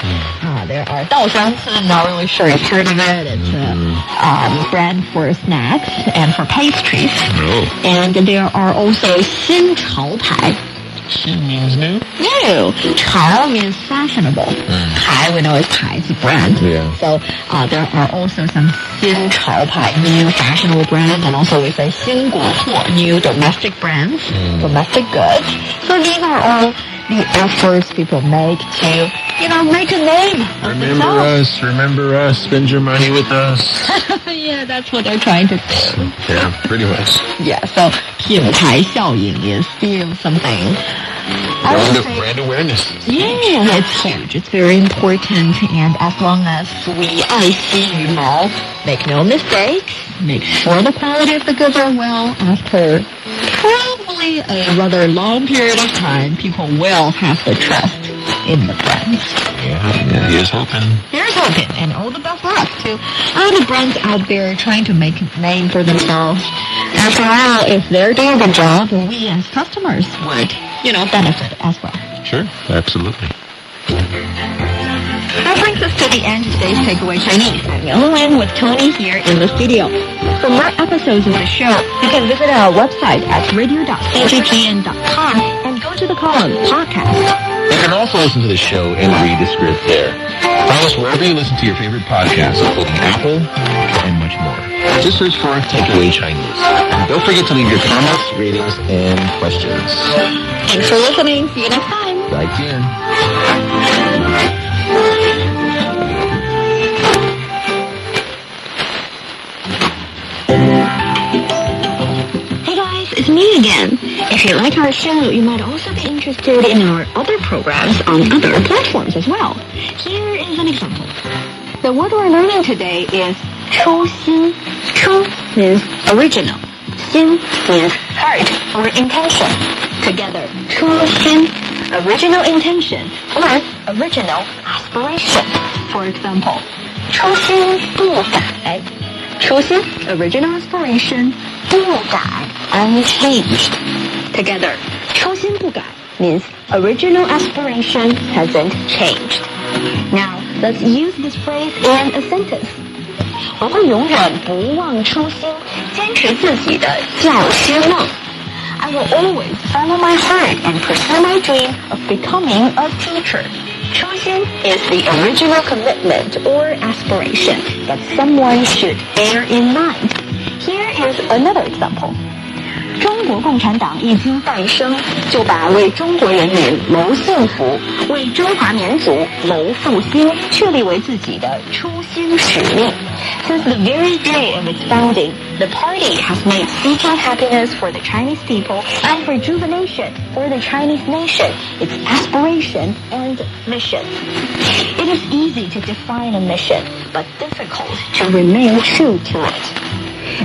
There are 稻香子, not really sure you've heard of it. It's a brand for snacks and for pastries. Oh. And there are also 新潮牌. Xin means new? No, 潮 means fashionable. 牌 we know is 牌 is a brand. Yeah. So there are also some 新潮牌, new fashionable brands, and also we say 新国货, new domestic brands, domestic goods. So these are all the efforts people make to, make a name. Remember us, spend your money with us. Yeah, that's what they're trying to do. Yeah, pretty much. Yeah, so 品牌效应 is still something. I would say, brand awareness. yeah, it's huge. It's very important. And as long as we 爱惜羽毛, make no mistakes, make sure the quality of the goods are well, after probably a rather long period of time, people will have the trust in the brands. Yeah, here's hoping. Here's hoping, and all the best luck to all the brands out there trying to make a name for themselves. After all, if they're doing the job, we as customers would, benefit as well. Sure, absolutely. That brings us to the end of today's Takeaway Chinese. I'm Yellow with Tony here in the studio. For more episodes of the show, you can visit our website at radio.cggn.com and go to the column Podcast. You can also listen to the show and read the script there. Find us wherever you listen to your favorite podcasts, including Apple and much more. Just search for Takeaway Chinese. And don't forget to leave your comments, ratings, and questions. Thanks for listening. See you next time. 再见. Hey guys, it's me again. If you like our show, you might also be interested in our other programs on other platforms as well. Here is an example. The word we're learning today is 初心. 初 means original. 心 means heart or intention. Together, 初心, original intention or original aspiration. For example, 初心不改. 初心, original aspiration, 不改, unchanged. Together, 初心不改 means original aspiration hasn't changed. Now, let's use this phrase in a sentence. 我会永远不忘初心，坚持自己的教师梦。I will always follow my heart and pursue my dream of becoming a teacher. 初心 is the original commitment or aspiration that someone should bear in mind. Here is another example. 中国共产党一经诞生，就把为中国人民谋幸福、为中华民族谋复兴确立为自己的初心使命。Since the very day of its founding, the party has made seeking happiness for the Chinese people and rejuvenation for the Chinese nation its aspiration and mission. It is easy to define a mission, but difficult to remain true to it.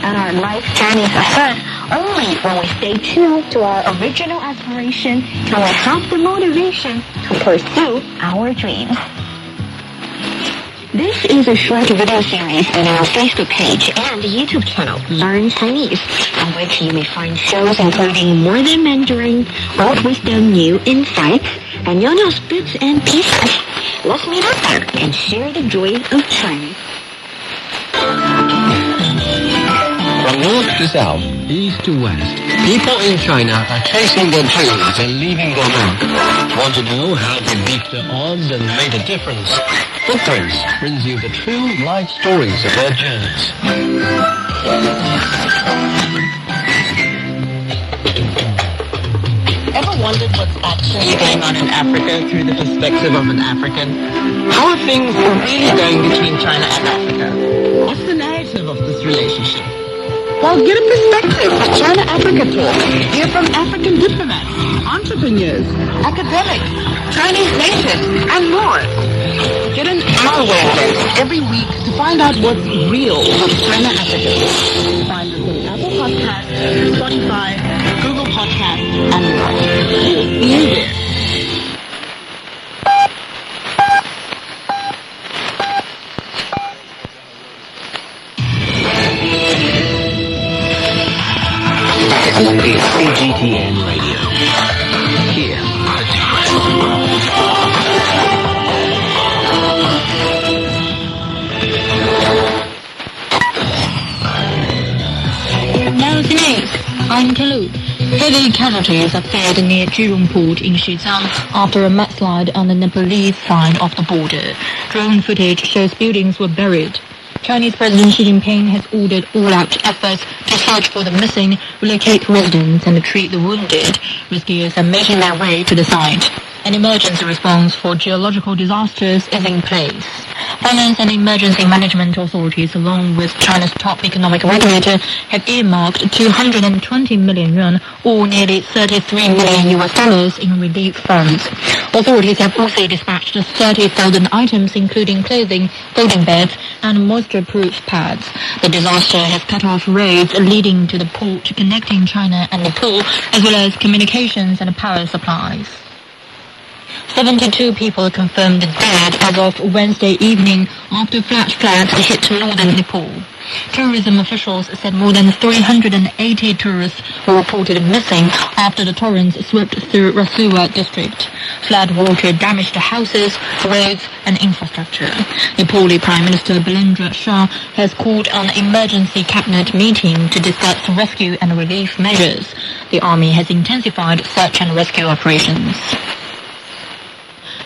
And our life journeys ahead, only when we stay true to our original aspiration can we have the motivation to pursue our dreams. This is a short video series on our Facebook page and YouTube channel, Learn Chinese, on which you may find shows including More Than Mandarin, Old Wisdom, New Insights, and Yono's Bits and Pieces. Let's meet up there and share the joy of Chinese. From north to south, east to west, people in China are chasing their dreams and leaving their work. Want to know how they beat the odds and made a difference? Footprints brings you the true life stories of their journeys. Ever wondered what's actually going on in Africa through the perspective of an African? How are things really going between China and Africa? What's the narrative of this relationship? Well, get a perspective with China-Africa Talk. Hear from African diplomats, entrepreneurs, academics, Chinese natives, and more. Get an hour wavelength every week to find out what's real with China-Africa. Find us on Apple Podcasts, Spotify, Google Podcasts, and more. We'll see you there. CGTN Radio. Here, the difference. Now the news. I'm Kalu. Heavy casualties are feared near Jurong Port in Xizang after a mudslide on the Nepalese side of the border. Drone footage shows buildings were buried. Chinese President Xi Jinping has ordered all-out efforts to search for the missing, relocate residents and treat the wounded. Rescuers are making their way to the site. An emergency response for geological disasters is in place. Finance and emergency management authorities, along with China's top economic regulator, have earmarked 220 million yuan, or nearly $33 million in relief funds. Authorities have also dispatched 30,000 items, including clothing, folding beds, and moisture-proof pads. The disaster has cut off roads leading to the port connecting China and Nepal, as well as communications and power supplies. 72 people confirmed dead as of Wednesday evening after flash floods hit northern Nepal. Tourism officials said more than 380 tourists were reported missing after the torrents swept through Rasuwa district. Flood water damaged houses, roads and infrastructure. Nepali Prime Minister Bilendra Shah has called an emergency cabinet meeting to discuss rescue and relief measures. The army has intensified search and rescue operations.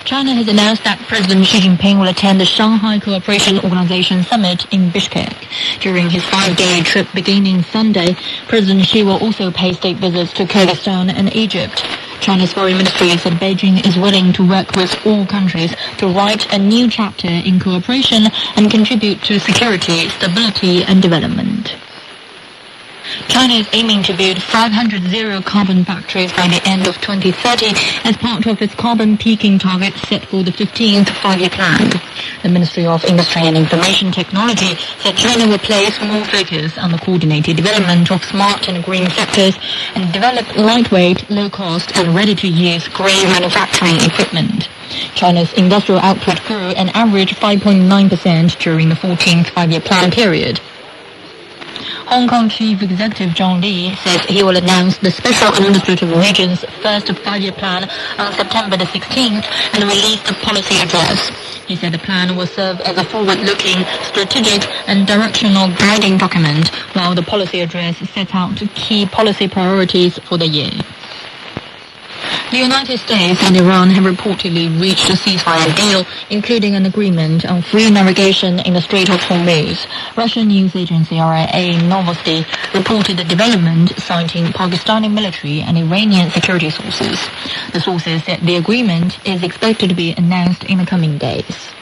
China has announced that President Xi Jinping will attend the Shanghai Cooperation Organization Summit in Bishkek. During his 5-day trip beginning Sunday, President Xi will also pay state visits to Kyrgyzstan and Egypt. China's foreign ministry said Beijing is willing to work with all countries to write a new chapter in cooperation and contribute to security, stability and development. China is aiming to build 500 zero-carbon factories by the end of 2030 as part of its carbon peaking target set for the 15th five-year plan. The Ministry of Industry and Information Technology said China will place more focus on the coordinated development of smart and green sectors and develop lightweight, low-cost and ready-to-use grey manufacturing equipment. China's industrial output grew an average 5.9% during the 14th five-year plan period. Hong Kong Chief Executive John Lee says he will announce the Special Administrative Region's first five-year plan on September the 16th and release the policy address. He said the plan will serve as a forward-looking, strategic and directional guiding document, while the policy address sets out key policy priorities for the year. The United States and Iran have reportedly reached a ceasefire deal, including an agreement on free navigation in the Strait of Hormuz. Russian news agency RIA Novosti reported the development, citing Pakistani military and Iranian security sources. The sources said the agreement is expected to be announced in the coming days.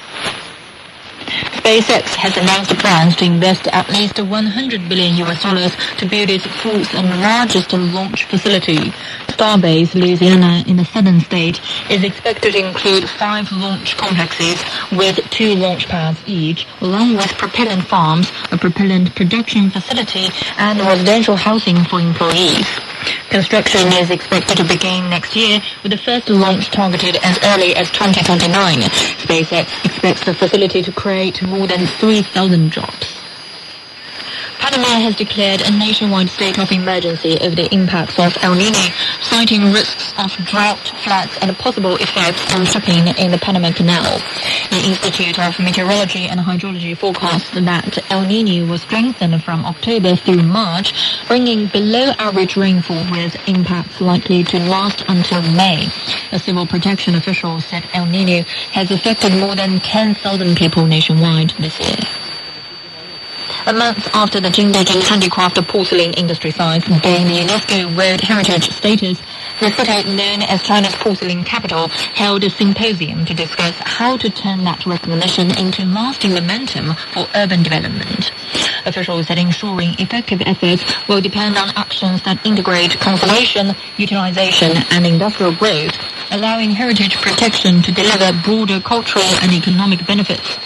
SpaceX has announced plans to invest at least $100 billion to build its fourth and largest launch facility. Starbase, Louisiana, in the southern state, is expected to include 5 launch complexes with 2 launch pads each, along with propellant farms, a propellant production facility, and residential housing for employees. Construction is expected to begin next year, with the first launch targeted as early as 2029. SpaceX expects the facility to create more than 3,000 jobs. Panama has declared a nationwide state of emergency over the impacts of El Niño, citing risks of drought, floods, and possible effects on shipping in the Panama Canal. The Institute of Meteorology and Hydrology forecasts that El Niño will strengthen from October through March, bringing below-average rainfall with impacts likely to last until May. A civil protection official said El Niño has affected more than 10,000 people nationwide this year. A month after the Jingdezhen handicraft porcelain industry site gained the UNESCO World Heritage status, The city, known as China's porcelain capital, held a symposium to discuss how to turn that recognition into lasting momentum for urban development. Officials said ensuring effective efforts will depend on actions that integrate conservation, utilization, and industrial growth, allowing heritage protection to deliver broader cultural and economic benefits.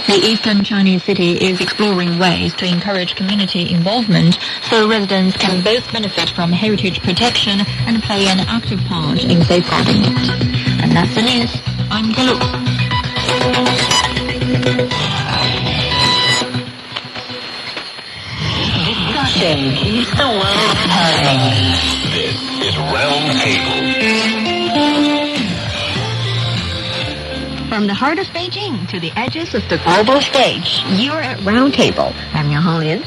The eastern Chinese city is exploring ways to encourage community involvement so residents can both benefit from heritage protection and play an active part in safeguarding it. And that's the news. I'm Galu. Discussion keeps the world turning. This is Round Table. From the heart of Beijing to the edges of the global stage, you're at Round Table. I'm Yang Honglin.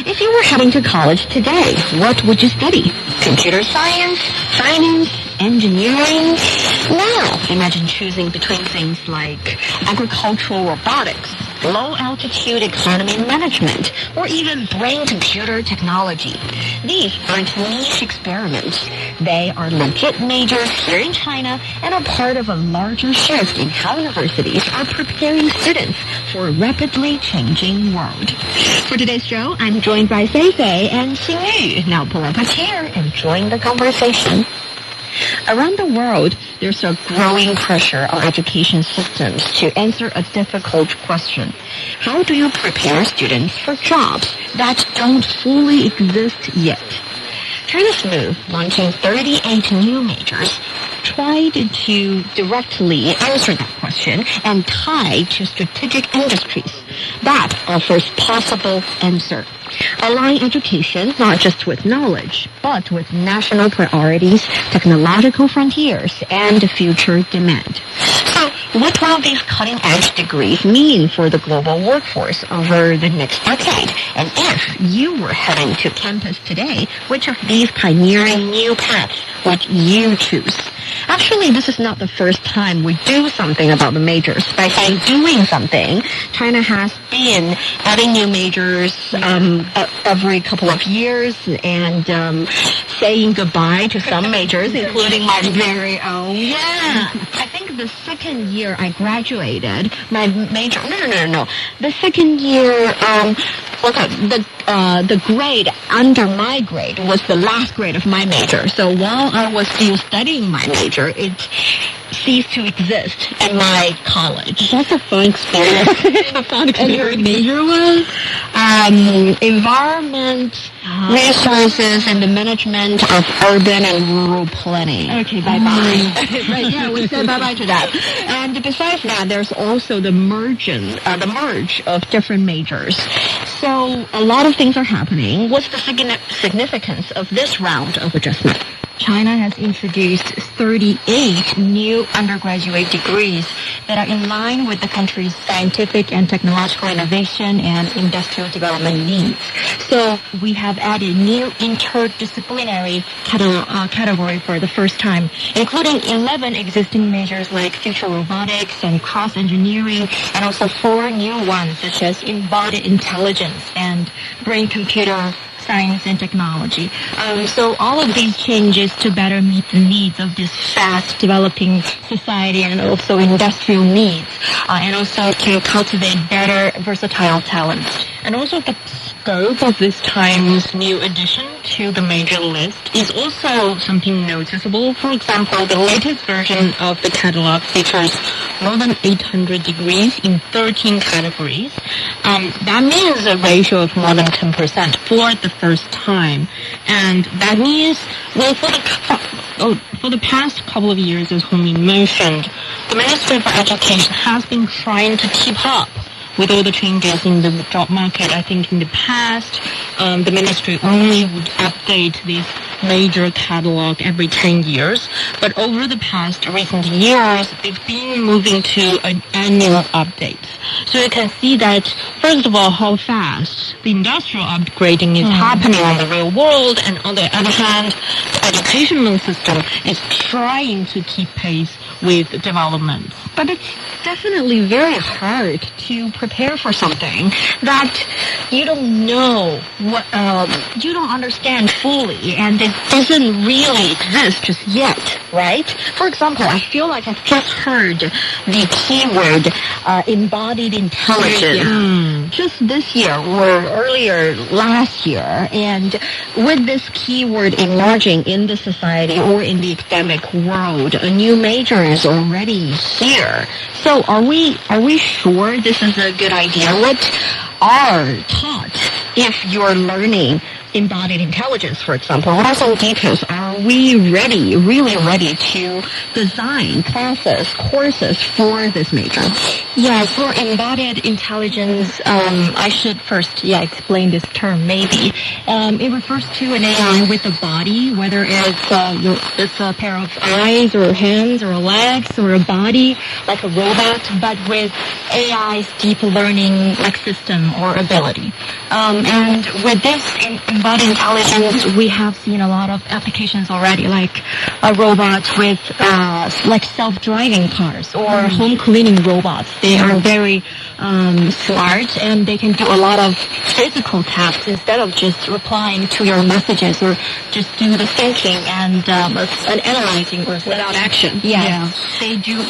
If you were heading to college today, what would you study? Computer science, finance, engineering? Now, imagine choosing between things like agricultural robotics, low-altitude economy management, or even brain-computer technology. These aren't niche experiments. They are legit majors here in China and are part of a larger shift in how universities are preparing students for a rapidly changing world. For today's show, I'm joined by Fei Fei and Xing Yu. Now pull up a chair and join the conversation. Around the world, there's a growing pressure on education systems to answer a difficult question. How do you prepare students for jobs that don't fully exist yet? China's move, launching 38 new majors, tried to directly answer that question and tie to strategic industries. That offers possible answer. Align education not just with knowledge, but with national priorities, technological frontiers, and future demand. So, what will these cutting-edge degrees mean for the global workforce over the next decade? And if you were heading to campus today, which of these pioneering new paths would you choose? Actually, this is not the first time we do something about the majors. By saying doing something, China has been adding new majors every couple of years and saying goodbye to some majors, including my very own. Yeah. I think the second year I graduated, my major, no. The second year, the grade under my grade was the last grade of my major. So while I was still studying my major, it ceased to exist in my college. That's a fun experience. And your major was? Environment, resources, and the management of urban and rural planning. Okay, bye-bye. Right, yeah, we said bye-bye to that. And besides that, there's also the merge of different majors. So a lot of things are happening. What's the significance of this round of adjustment? China has introduced 38 new undergraduate degrees that are in line with the country's scientific and technological innovation and industrial development needs. So we have added new interdisciplinary category for the first time, including 11 existing majors like future robotics and cross-engineering, and also 4 new ones such as embodied intelligence and brain-computer science and technology. So all of these changes to better meet the needs of this fast developing society and also industrial needs, and also to cultivate better versatile talents. And also the scope of this time's new addition to the major list is also something noticeable. For example, the latest version of the catalog features more than 800 degrees in 13 categories. That means a ratio of more than 10% for the first time. And that means, well, for the past couple of years, as Hongmin mentioned, the Ministry for Education has been trying to keep up with all the changes in the job market. I think in the past, the ministry only would update this major catalog every 10 years. But over the past recent years, they've been moving to an annual update. So you can see that, first of all, how fast the industrial upgrading is happening on the real world, and on the other hand, the educational system is trying to keep pace with development. But it's definitely very hard to prepare for something that you don't know what, you don't understand fully, and it doesn't really exist just yet, right? For example, I feel like I've just heard the keyword embodied intelligence just this year or earlier last year, and with this keyword emerging in the society or in the academic world, a new major is already here. So are we sure this is a good idea? What are taught if you're learning embodied intelligence, for example? What are some details? Are we really ready to design classes, courses for this major? Yeah, for embodied intelligence, I should first, explain this term, maybe. It refers to an AI with a body, whether it's a pair of eyes or hands or legs or a body, like a robot, but with AI's deep learning system or ability. And with this embodied intelligence, we have seen a lot of applications already, like a robot with like self-driving cars or home cleaning robots. They are very smart, and they can do a lot of physical tasks instead of just replying to your messages or just do the thinking and analyzing without action. They do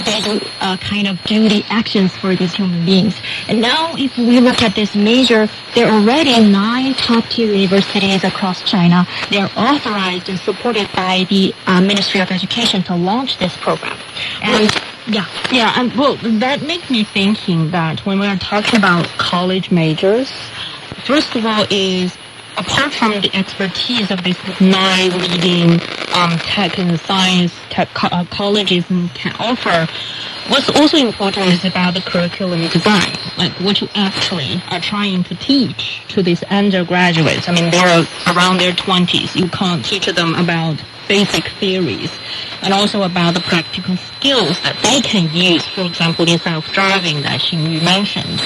kind of do the actions for these human beings. And now if we look at this major, there are already 9 top-tier universities across China. They're authorized and supported by the Ministry of Education to launch this program. And and well, that makes me thinking that when we're talking about college majors, first of all is, apart from the expertise of these 9 leading tech and science colleges can offer, what's also important is about the curriculum design, like what you actually are trying to teach to these undergraduates. I mean, they're around their 20s. You can't teach them about basic theories and also about the practical skills that they can use, for example, in self-driving that you mentioned.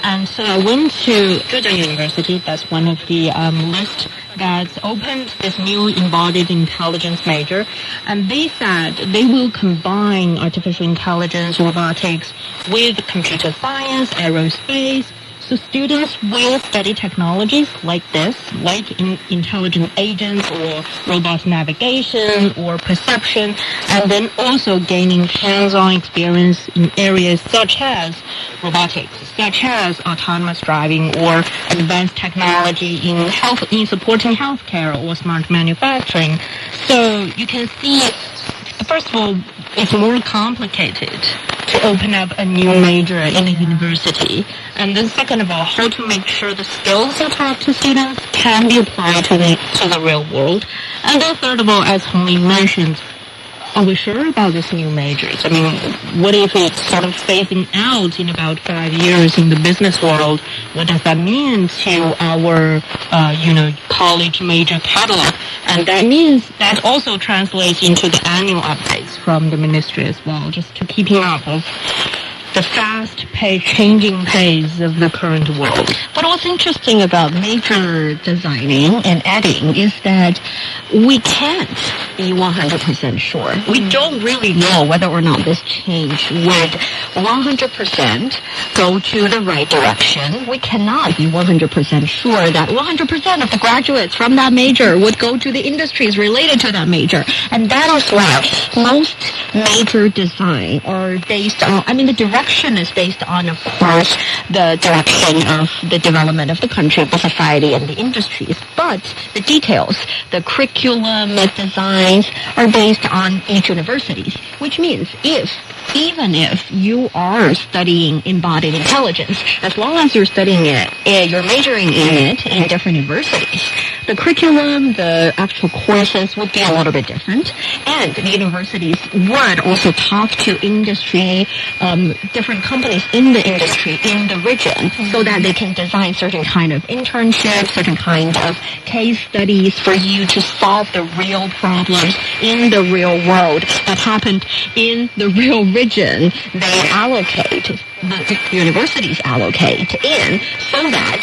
And so I went to Zhejiang University. That's one of the lists that's opened this new embodied intelligence major. And they said they will combine artificial intelligence, robotics with computer science, aerospace. So students will study technologies like this, like intelligent agents or robot navigation or perception, and then also gaining hands-on experience in areas such as robotics, such as autonomous driving or advanced technology in supporting healthcare or smart manufacturing. So you can see, first of all, it's more complicated to open up a new major in a university. And then second of all, how to make sure the skills you taught to students can be applied to the real world. And then third of all, as Hongli mentioned, are we sure about this new majors? I mean, what if it's sort of phasing out in about 5 years in the business world? What does that mean to our, college major catalog? And that means that also translates into the annual updates from the ministry as well, just to keeping up of the changing pace of the current world. But what's interesting about major designing and adding is that we can't be 100% sure. We don't really know whether or not this change would 100% go to the right direction. We cannot be 100% sure that 100% of the graduates from that major would go to the industries related to that major. And that is why most major design are based on, the direction is based on, of course, the direction of the development of the country, the society, and the industries. But the details, the curriculum, the designs are based on each university, which means even if you are studying embodied intelligence, as long as you're studying it, you're majoring in it in different universities, the curriculum, the actual courses would be a little bit different. And the universities would also talk to industry, different companies in the industry, in the region, so that they can design certain kind of internships, certain kind of case studies for you to solve the real problems in the real world that happened in the real region they allocate, the universities allocate in, so that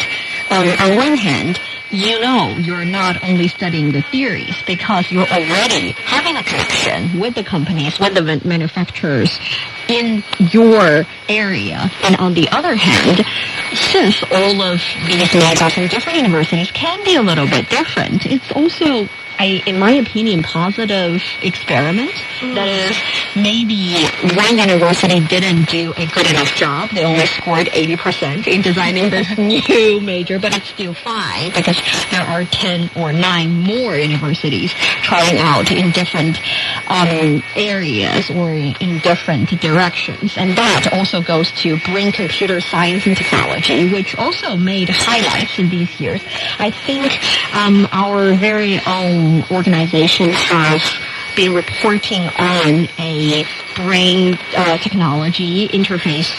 on one hand, you're not only studying the theories because you're already having a connection with the companies, with the manufacturers in your area. And on the other hand, since all of these majors from different universities can be a little bit different, it's also, in my opinion, positive experiment. That is, maybe one university didn't do a good enough job. They only scored 80% in designing this new major, but it's still fine because there are 10 or 9 more universities trying out in different areas or in different directions. And that also goes to brain computer science and technology, which also made highlights in these years. I think our very own organization has been reporting on a brain technology interface,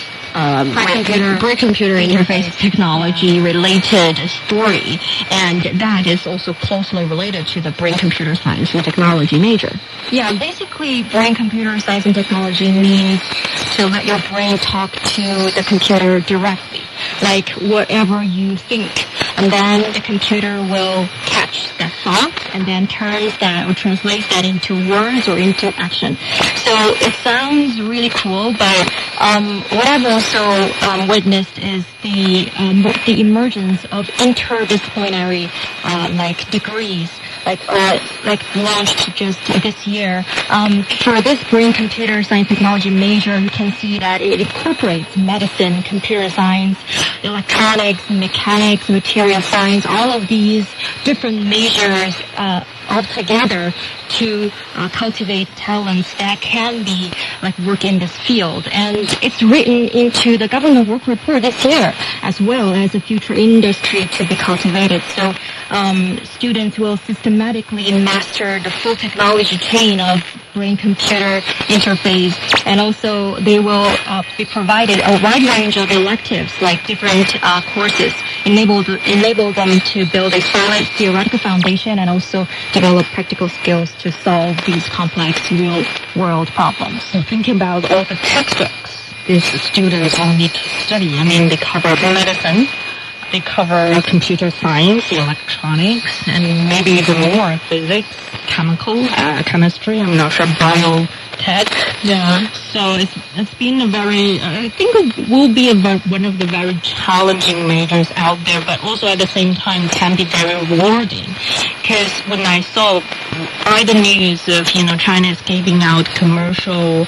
brain computer interface technology related story, and that is also closely related to the brain computer science and technology major. Yeah, basically brain computer science and technology means to let your brain talk to the computer directly, like whatever you think, and then the computer will catch that thought and then turns that or translates that into words or into action. So it sounds really cool, but what I've also witnessed is the emergence of interdisciplinary degrees, like launched just this year. For this brain computer science technology major, you can see that it incorporates medicine, computer science, electronics, mechanics, material science, all of these different majors all together to cultivate talents that can be work in this field. And it's written into the government work report this year, as well as a future industry to be cultivated. So students will systematically master the full technology chain of brain-computer interface, and also they will be provided a wide range of electives, like different courses, enable them to build a solid theoretical foundation and also develop practical skills to solve these complex real-world problems. So think about all the textbooks these students all need to study. I mean, they cover medicine, they cover computer science, electronics, and maybe even more physics, chemistry, I'm not sure, biotech. Yeah. So it's been I think it will be one of the very challenging majors out there, but also at the same time can be very rewarding. Because when I saw by the news of, China is giving out commercial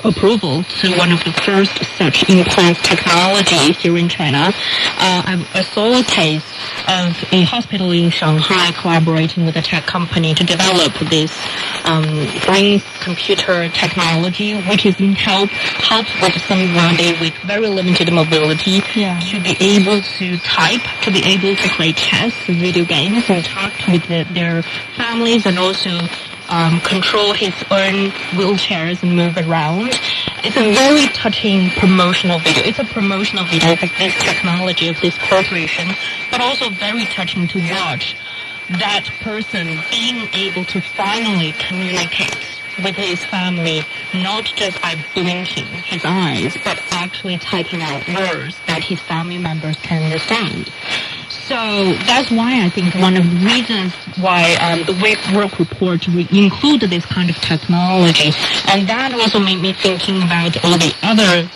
approval to one of the first such implant technology here in China, I saw a case of a hospital in Shanghai collaborating with a tech company to develop this brain computer technology, which is in help with somebody with very limited mobility to be able to type, to be able to play chess, video games, and talk with their families, and also control his own wheelchairs and move around. It's a very touching promotional video. It's a promotional video of this technology, of this corporation, but also very touching to watch that person being able to finally communicate with his family, not just by blinking his eyes, but actually typing out words that his family members can understand. So that's why I think one of the reasons why the work report included this kind of technology. And that also made me thinking about all the other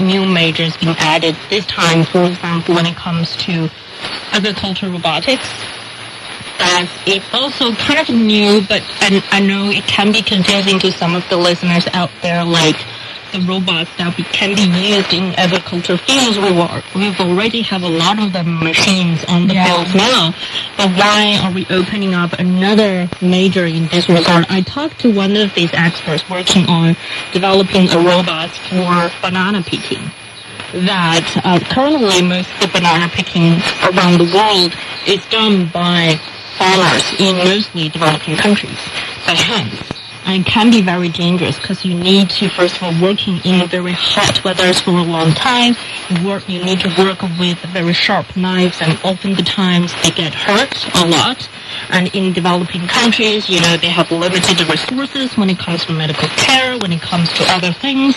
new majors being added this time. For example, when it comes to agricultural robotics, it's also kind of new, but I know it can be confusing to some of the listeners out there, like the robots that can be used in agriculture fields. We've already have a lot of the machines on the fields now, but why are we opening up another major in this regard? I talked to one of these experts working on developing a robot for banana picking. That currently most of the banana picking around the world is done by farmers in mostly developing countries by hands. And it can be very dangerous because you need to, first of all, working in very hot weathers for a long time. You need to work with very sharp knives, and often the times they get hurt a lot. And in developing countries, they have limited resources when it comes to medical care, when it comes to other things.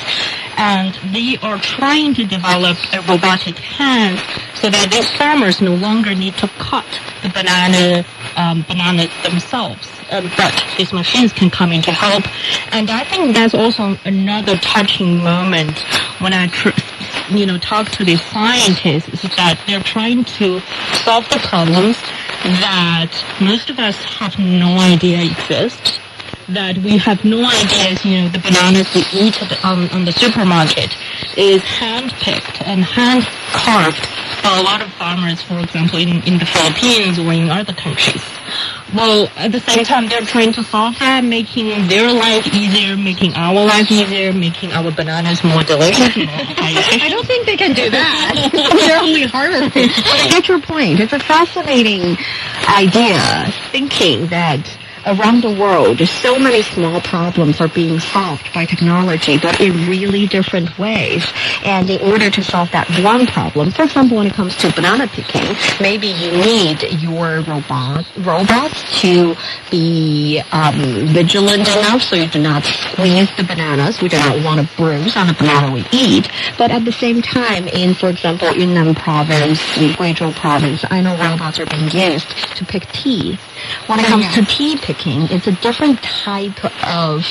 and they are trying to develop a robotic hand so that these farmers no longer need to cut the bananas themselves. But these machines can come in to help. And I think that's also another touching moment when I talk to these scientists, is that they're trying to solve the problems that most of us have no idea exist. That we have no idea, the bananas we eat on the supermarket is hand-picked and hand-carved by a lot of farmers, for example, in the Philippines or in other countries. Well, at the same time, they're trying to solve that, making their life easier, making our life easier, making our bananas more delicious. I don't think they can do that. They're only harder. But I get your point. It's a fascinating idea, thinking that around the world, so many small problems are being solved by technology, but in really different ways. And in order to solve that one problem, for example, when it comes to banana picking, maybe you need your robots to be vigilant enough so you do not squeeze the bananas. We do not want to bruise on the banana we eat. But at the same time, in, for example, Yunnan province, in Guizhou province, I know robots are being used to pick tea. When it comes to tea picking, it's a different type of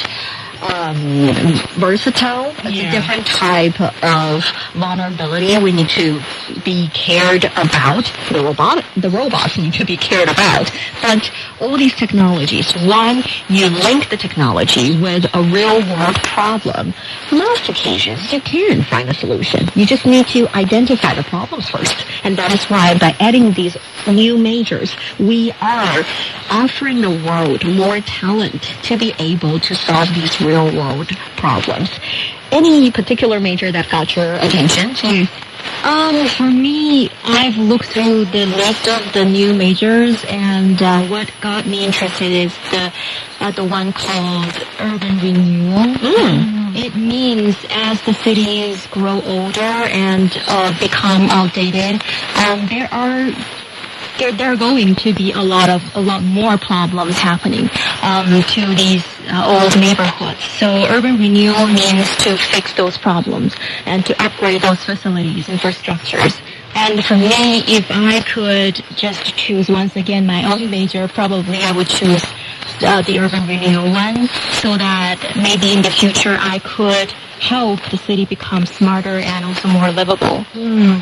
versatile. It's a different type of vulnerability we need to be cared about. The robots need to be cared about. But all these technologies, one, you link the technology with a real-world problem. Most occasions, you can find a solution. You just need to identify the problems first. And that is why by adding these new majors, we are offering the world more talent to be able to solve these real-world problems. Any particular major that got your attention? For me, I've looked through the list of the new majors, and what got me interested is the one called urban renewal. It means as the cities grow older and become outdated, there are going to be a lot more problems happening to these old neighborhoods. So urban renewal means to fix those problems and to upgrade those facilities, infrastructures. And for me, if I could just choose once again my own major, probably I would choose the urban renewal one, so that maybe in the future I could help the city become smarter and also more livable.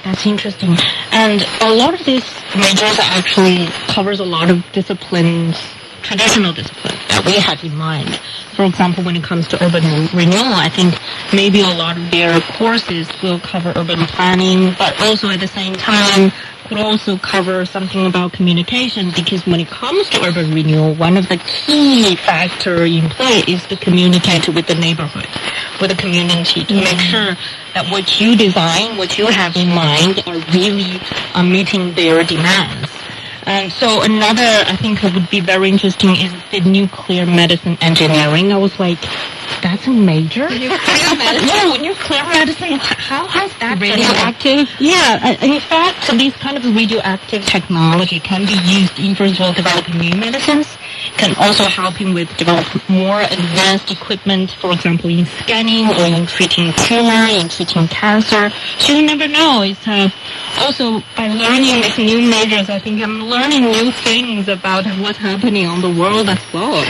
That's interesting. And a lot of these majors actually covers a lot of disciplines, traditional disciplines that we have in mind. For example, when it comes to urban renewal, I think maybe a lot of their courses will cover urban planning, but also at the same time could also cover something about communication, because when it comes to urban renewal, one of the key factors in play is to communicate with the neighborhood, with the community, to make sure that what you design, what you have in mind are really meeting their demands. And so another, I think, would be very interesting is the nuclear medicine engineering. I was like, that's a major? Nuclear medicine? Yeah, nuclear medicine. How has that radioactive? Yeah, in fact, these kind of radioactive technology can be used in, first of all, developing new medicines, can also help him with develop more advanced equipment, for example, in scanning or in treating tumor, in treating cancer. So you never know. It's also by learning these new majors, I think I'm learning new things about what's happening on the world as well.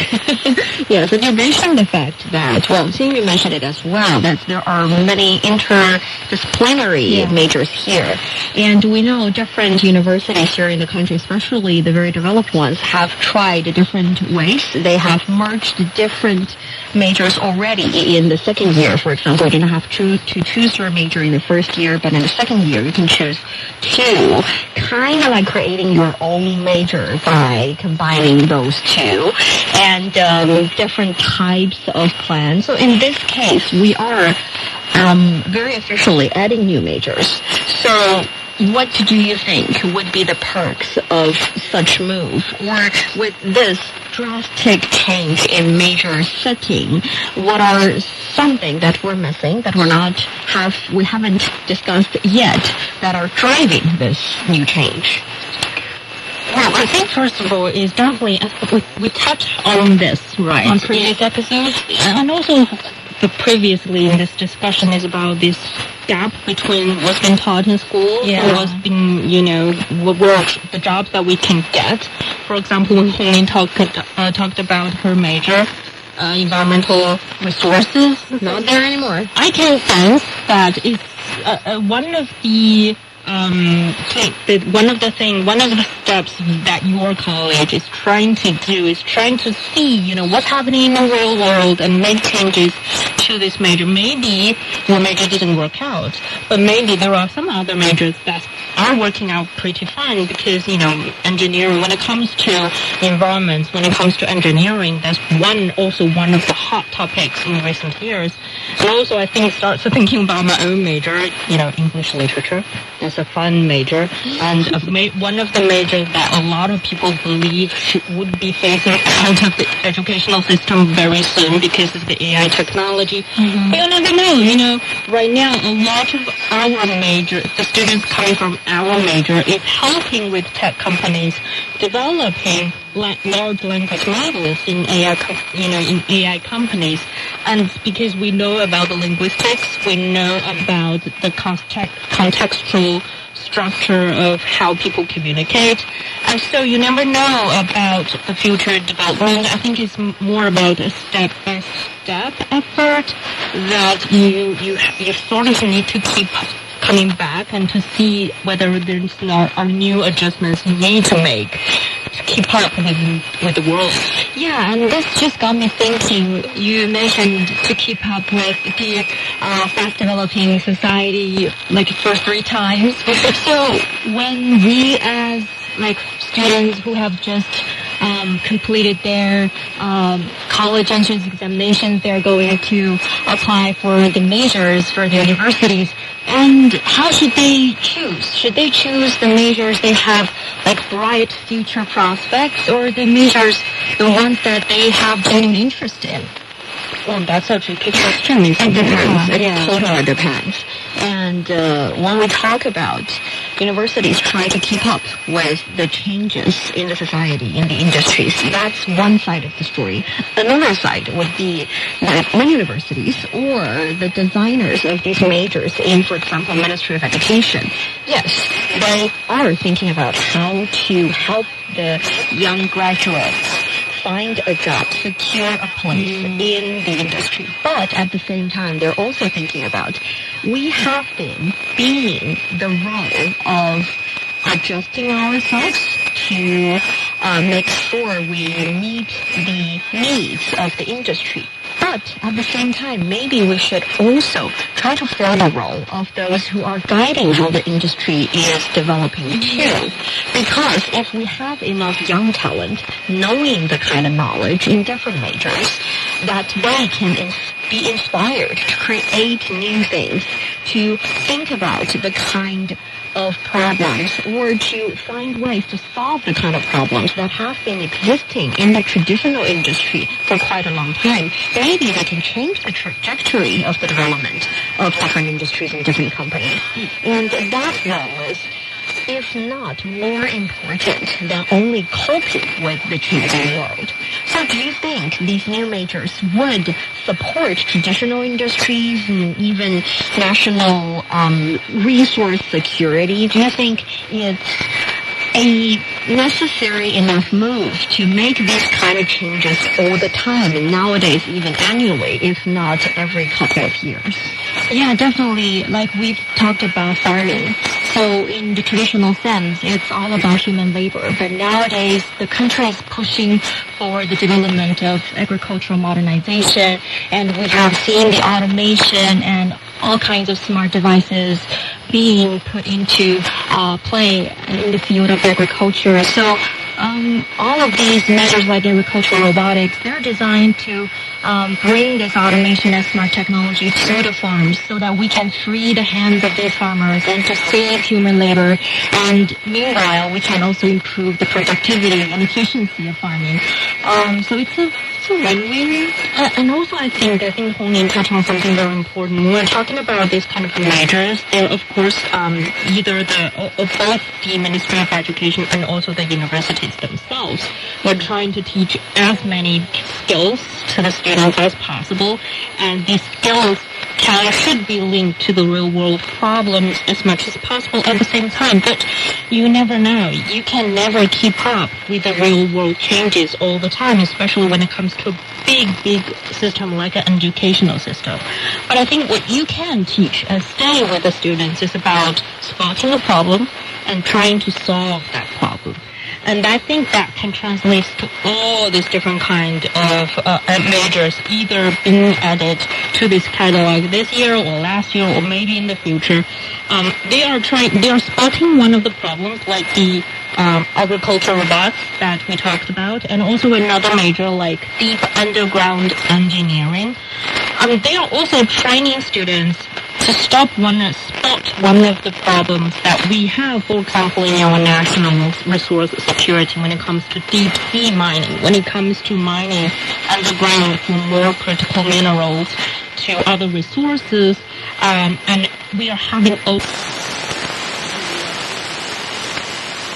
Yes, and you mentioned the fact that, well, seeing you mentioned it as well, that there are many interdisciplinary majors here. And we know different universities here in the country, especially the very developed ones, have tried different ways. They have merged different majors already in the second year. For example, you don't have to choose your major in the first year, but in the second year you can choose two, kind of like creating your own major by combining those two, and different types of plans. So in this case, we are very officially adding new majors. So what do you think would be the perks of such move? Or with this drastic change in major setting, what are something that we're missing, that we haven't discussed yet, that are driving this new change? Well, I think first of all is definitely we touched on this on previous episodes, and also previously in this discussion is about this gap between what's been taught in school and what's been, the jobs that we can get. For example, when Hong talked about her major, environmental resources, Not there anymore. I can sense that it's one of the steps that your college is trying to do is trying to see, what's happening in the real world and make changes to this major. Maybe your major didn't work out, but maybe there are some other majors that are working out pretty fine because, engineering, when it comes to environments, when it comes to engineering, that's also one of the hot topics in recent years. And also, I think starts thinking about my own major, English literature. It's a fun major, and one of the majors that a lot of people believe would be phasing out of the educational system very soon because of the AI technology. But you never know. Right now, a lot of the students coming from our major is helping with tech companies developing large language models in AI companies, and because we know about the linguistics, we know about the contextual structure of how people communicate, and so you never know about the future development. I think it's more about a step-by-step effort that you sort of need to keep coming back and to see whether there's are new adjustments you need to make to keep up with the world. Yeah, and this just got me thinking. You mentioned to keep up with the fast-developing society, for 3 times. So when we as students who have just completed their college entrance examinations, they're going to apply for the majors for the universities. And how should they choose? Should they choose the majors they have bright future prospects, or the majors, the ones that they have genuine interest in? Well, that's a tricky question. It depends. It totally depends. And when we talk about universities trying to keep up with the changes in the society, in the industries, that's one side of the story. Another side would be that many universities or the designers of these majors in, for example, Ministry of Education, yes, they are thinking about how to help the young graduates find a job, secure a place in the industry. But at the same time, they're also thinking about, we have been being the role of adjusting ourselves to make sure we meet the needs of the industry. But at the same time, maybe we should also try to fill the role of those who are guiding how the industry is developing too. Because if we have enough young talent knowing the kind of knowledge in different majors, that they can be inspired to create new things, to think about the kind of problems, or to find ways to solve the kind of problems that have been existing in the traditional industry for quite a long time. Maybe they can change the trajectory of the development of different industries and different companies. And that role is, if not more important than only coping with the changing world. So do you think these new majors would support traditional industries and even national resource security? Do you think it's a necessary enough move to make these kind of changes all the time, and nowadays even annually, if not every couple of years? Yeah, definitely. We've talked about farming. So in the traditional sense, it's all about human labor. But nowadays, the country is pushing for the development of agricultural modernization, and we have seen the automation and all kinds of smart devices being put into play in the field of agriculture. So all of these measures like agricultural robotics, they're designed to bring this automation and smart technology to the farms so that we can free the hands of these farmers and to save human labor. And meanwhile, we can also improve the productivity and efficiency of farming. So it's a So when we, and also I think Hong Yin touched on something very important. When we're talking about these kind of majors, they're of course either both the Ministry of Education and also the universities themselves. We're trying to teach as many skills to the students as possible, and these skills should be linked to the real world problems as much as possible at the same time. But you never know. You can never keep up with the real world changes all the time, especially when it comes to a big system like an educational system. But I think what you can teach and stay with the students is about spotting a problem and trying to solve that problem. And I think that can translate to all these different kind of majors, either being added to this catalog this year or last year or maybe in the future. They are spotting one of the problems, like the agricultural robots that we talked about, and also another major like deep underground engineering. They are also training students to spot one of the problems that we have, for example, in our national resource security when it comes to deep sea mining, when it comes to mining underground for more critical minerals to other resources. And we are having